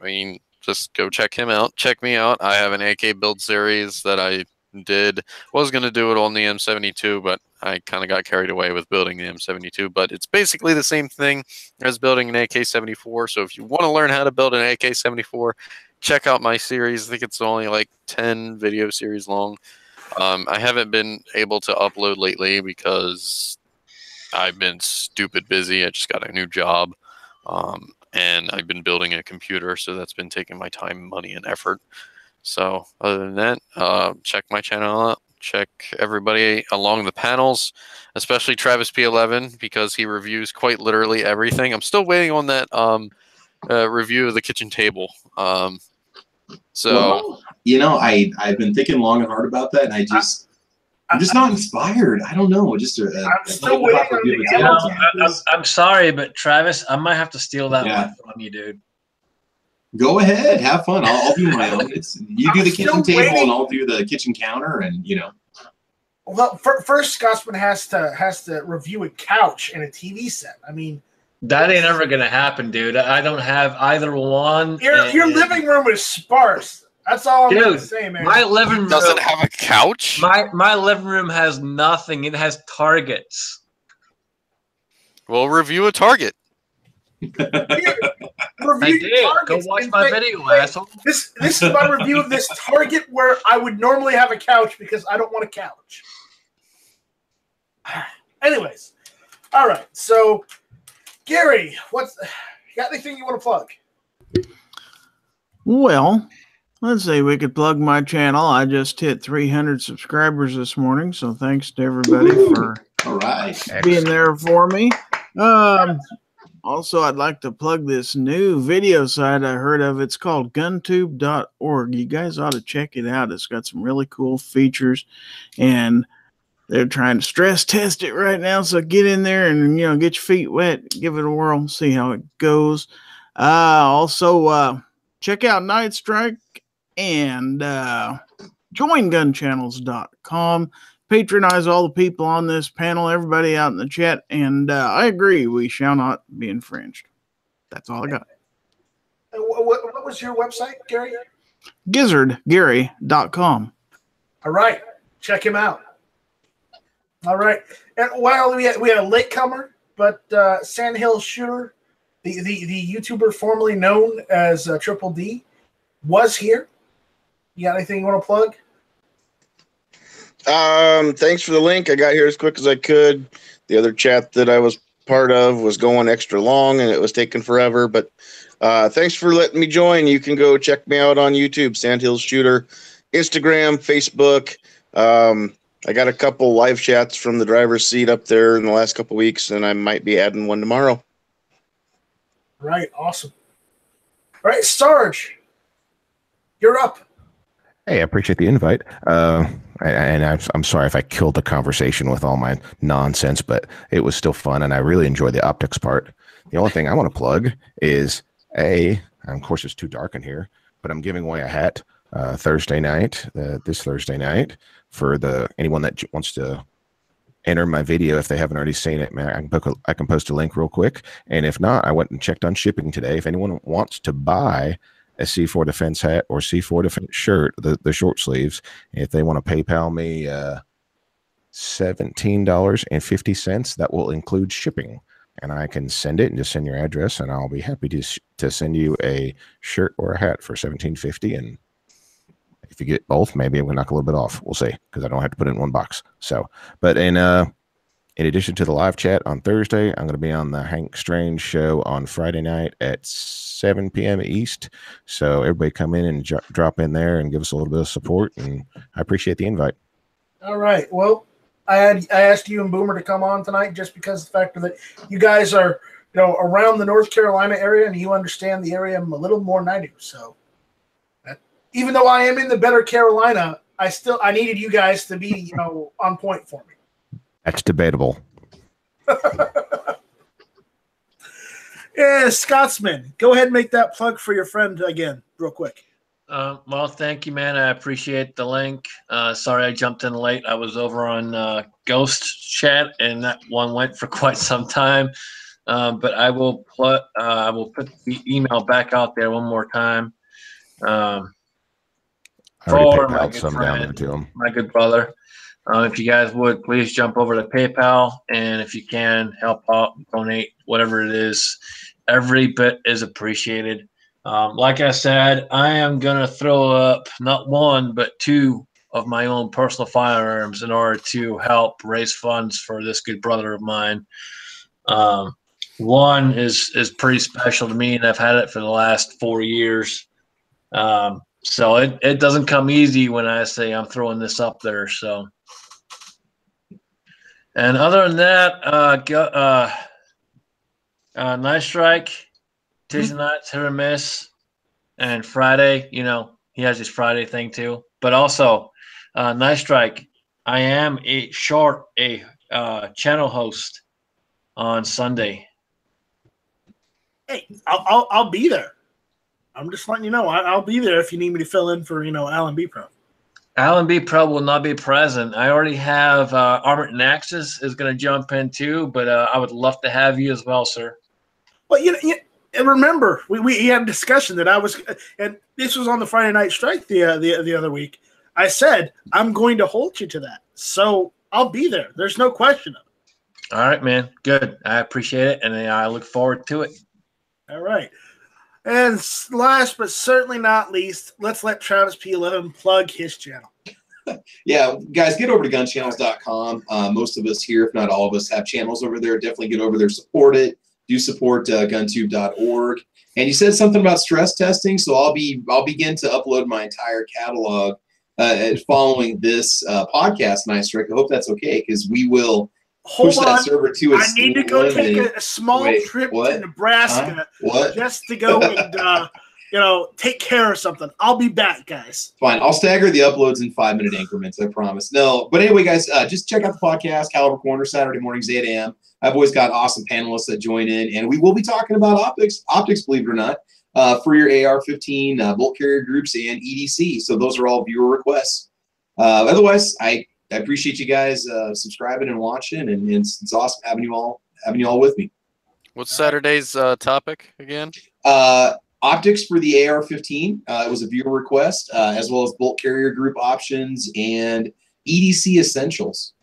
mean, just go check him out. Check me out. I have an AK build series that I did. Was going to do it on the M72, but I kind of got carried away with building the M72. But it's basically the same thing as building an AK-74. So if you want to learn how to build an AK-74, check out my series. I think it's only like 10 video series long. I haven't been able to upload lately because I've been stupid busy. I just got a new job, and I've been building a computer, so that's been taking my time, money, and effort. So other than that, check my channel out. Check everybody along the panels, especially Travis P11, because he reviews quite literally everything. I'm still waiting on that review of the kitchen table. Well, I've been thinking long and hard about that, and I'm just not inspired. I don't know. Just I'm still waiting on I'm sorry, but Travis, I might have to steal that one from you, dude. Go ahead, have fun. I'll do my own. You do the kitchen table, and I'll do the kitchen counter, and Well, first Scotsman has to review a couch and a TV set. I mean, that ain't ever gonna happen, dude. I don't have either one. Your living room is sparse. That's all I'm gonna say, man. My living room doesn't have a couch. My living room has nothing. It has targets. Well, review a Target. I did. Go watch my video, asshole. This is my review of this Target where I would normally have a couch because I don't want a couch. Anyways, all right. So, Gary, you got anything you want to plug? Well, let's see. We could plug my channel. I just hit 300 subscribers this morning, so thanks to everybody for all right being there for me. Also, I'd like to plug this new video site I heard of. It's called guntube.org. You guys ought to check it out. It's got some really cool features, and they're trying to stress test it right now. So get in there and, get your feet wet, give it a whirl, see how it goes. Also, check out Night Strike and join gunchannels.com. Patronize all the people on this panel, everybody out in the chat, and I agree, we shall not be infringed. That's all I got. What was your website, Gary? GizzardGary.com. All right, check him out. All right, and while we had a latecomer, but Sandhill Shooter, the YouTuber formerly known as Triple D, was here. You got anything you want to plug? Thanks for the link. I got here as quick as I could. The other chat that I was part of was going extra long and it was taking forever, but thanks for letting me join. You can go check me out on YouTube, Sandhill Shooter, Instagram, Facebook. I got a couple live chats from the driver's seat up there in the last couple weeks, and I might be adding one tomorrow. Right, awesome. All right, Sarge, you're up. Hey, I appreciate the invite. I'm sorry if I killed the conversation with all my nonsense, but it was still fun, and I really enjoyed the optics part. The only thing I want to plug is, and of course it's too dark in here, but I'm giving away a hat Thursday night, this Thursday night, for anyone that wants to enter my video. If they haven't already seen it, man, I can post a link real quick. And if not, I went and checked on shipping today. If anyone wants to buy a C4 Defense hat or C4 Defense shirt, the short sleeves, if they want to PayPal me $17.50, that will include shipping. And I can send it and just send your address, and I'll be happy to send you a shirt or a hat for $17.50. And if you get both, maybe I'm going to knock a little bit off. We'll see, because I don't have to put it in one box. So, but in addition to the live chat on Thursday, I'm going to be on the Hank Strange show on Friday night at 7 p.m. East. So everybody come in and drop in there and give us a little bit of support, and I appreciate the invite. All right. Well, I asked you and Boomer to come on tonight just because of the fact that you guys are, around the North Carolina area, and you understand the area a little more than I do. So, even though I am in the better Carolina, I needed you guys to be, on point for me. That's debatable. Yeah, Scotsman, go ahead and make that plug for your friend again, real quick. Well, thank you, man. I appreciate the link. Sorry I jumped in late. I was over on Ghost Chat, and that one went for quite some time. But I will put the email back out there one more time. For my good friend, my good brother. If you guys would, please jump over to PayPal, and if you can, help out, donate, whatever it is. Every bit is appreciated. Like I said, I am going to throw up not one, but two of my own personal firearms in order to help raise funds for this good brother of mine. One is pretty special to me, and I've had it for the last 4 years. So it doesn't come easy when I say I'm throwing this up there. So, and other than that, Night Strike, Tuesday nights, hit or miss, and Friday, he has his Friday thing too. But also, Night Strike, I am a channel host on Sunday. Hey, I'll be there. I'm just letting you know. I'll be there if you need me to fill in for, Alan B. Pro. Alan B. Pro will not be present. I already have Armored Naxxes is going to jump in too, but I would love to have you as well, sir. Well, and remember, we had a discussion that I was, and this was on the Friday Night Strike the other week. I said, I'm going to hold you to that. So I'll be there. There's no question of it. All right, man. Good. I appreciate it, and I look forward to it. All right. And last but certainly not least, let's let Travis P11 plug his channel. Yeah, guys, get over to gunchannels.com. Most of us here, if not all of us, have channels over there. Definitely get over there, support it. Do support guntube.org. And you said something about stress testing, so I'll begin to upload my entire catalog following this podcast, Night Strike. I hope that's okay, because we will Hold Push on. that server to I need to go take limit. a small Wait, trip what? to Nebraska Huh? What? just to go and take care of something. I'll be back, guys. Fine. I'll stagger the uploads in 5-minute increments. I promise. No, but anyway, guys, just check out the podcast, Caliber Corner, Saturday mornings, 8 a.m. I've always got awesome panelists that join in, and we will be talking about optics, believe it or not, for your AR-15 bolt carrier groups and EDC. So those are all viewer requests. Otherwise, I appreciate you guys subscribing and watching, and it's awesome having you all with me. What's Saturday's topic again? Optics for the AR-15. It was a viewer request, as well as bolt carrier group options and EDC essentials.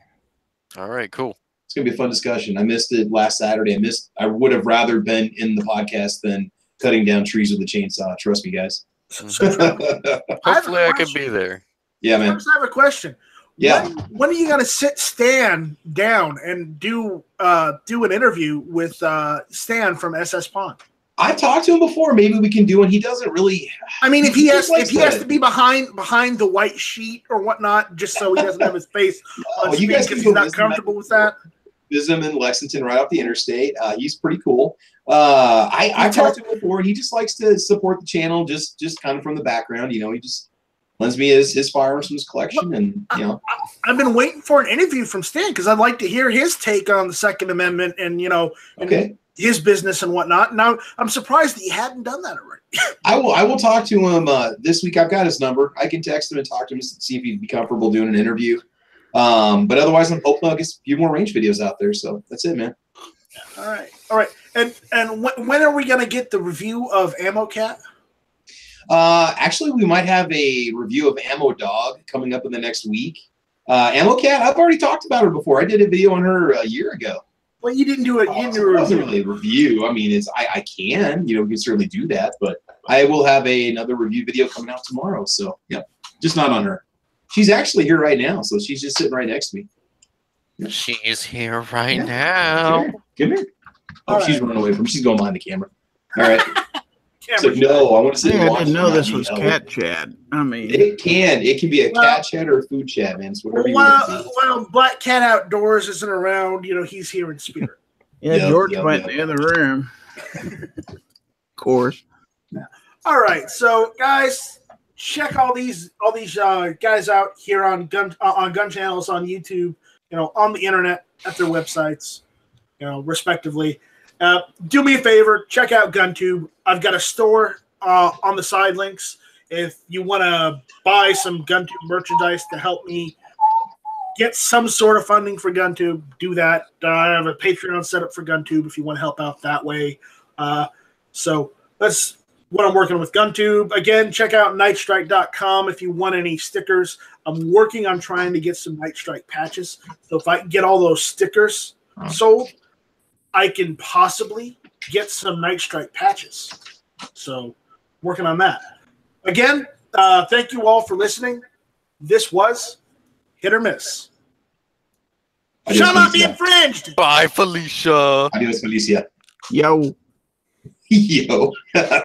All right, cool. It's gonna be a fun discussion. I missed it last Saturday. I would have rather been in the podcast than cutting down trees with a chainsaw. Trust me, guys. Hopefully, I could be there. Yeah, man. I just have a question. Yeah. When are you gonna sit Stan down and do an interview with Stan from SS Pond? I've talked to him before. Maybe we can do one. He doesn't really. I mean, if he has likes to be behind the white sheet or whatnot, just so he doesn't have his face on you screen guys because can he's go not comfortable with that. Visit him in Lexington, right off the interstate. He's pretty cool. I've talked to him before, and he just likes to support the channel, just kind of from the background. You know, he just lends me his firearms from his collection, and you know. I've been waiting for an interview from Stan because I'd like to hear his take on the Second Amendment and and his business and whatnot. Now I'm surprised that he hadn't done that already. I will talk to him this week. I've got his number. I can text him and talk to him to see if he'd be comfortable doing an interview. But otherwise, I'm hoping I'll get a few more range videos out there. So that's it, man. All right. And when are we gonna get the review of Ammo Cat? Actually, we might have a review of Ammo Dog coming up in the next week. Ammo Cat, I've already talked about her before. I did a video on her a year ago. Well, you didn't do it. It wasn't really a review. I mean, I can, we can certainly do that, but I will have another review video coming out tomorrow. So yeah, just not on her. She's actually here right now, so she's just sitting right next to me. Yeah. She's here right now. Come here. Oh, All she's right. running away from. She's going behind the camera. All right. So no, I want to sit and I watch. didn't know this was Cat. cat chat. I mean, It can be a cat chat or a food chat, man. It's whatever you want to see. Well, Black Cat Outdoors isn't around. He's here in spirit. George went in the other room. Of course. All right, so guys, check all these guys out here on gun channels on YouTube, on the internet at their websites, respectively. Do me a favor, check out GunTube. I've got a store on the side links. If you want to buy some GunTube merchandise to help me get some sort of funding for GunTube, do that. I have a Patreon set up for GunTube if you want to help out that way. So that's what I'm working with GunTube. Again, check out nightstrike.com if you want any stickers. I'm working on trying to get some Night Strike patches. So if I can get all those stickers sold, I can possibly get some Night Strike patches. So working on that. Again, thank you all for listening. This was Hit or Miss. Shall not be infringed. Bye, Felicia. Adios, Felicia. Yo. Yo.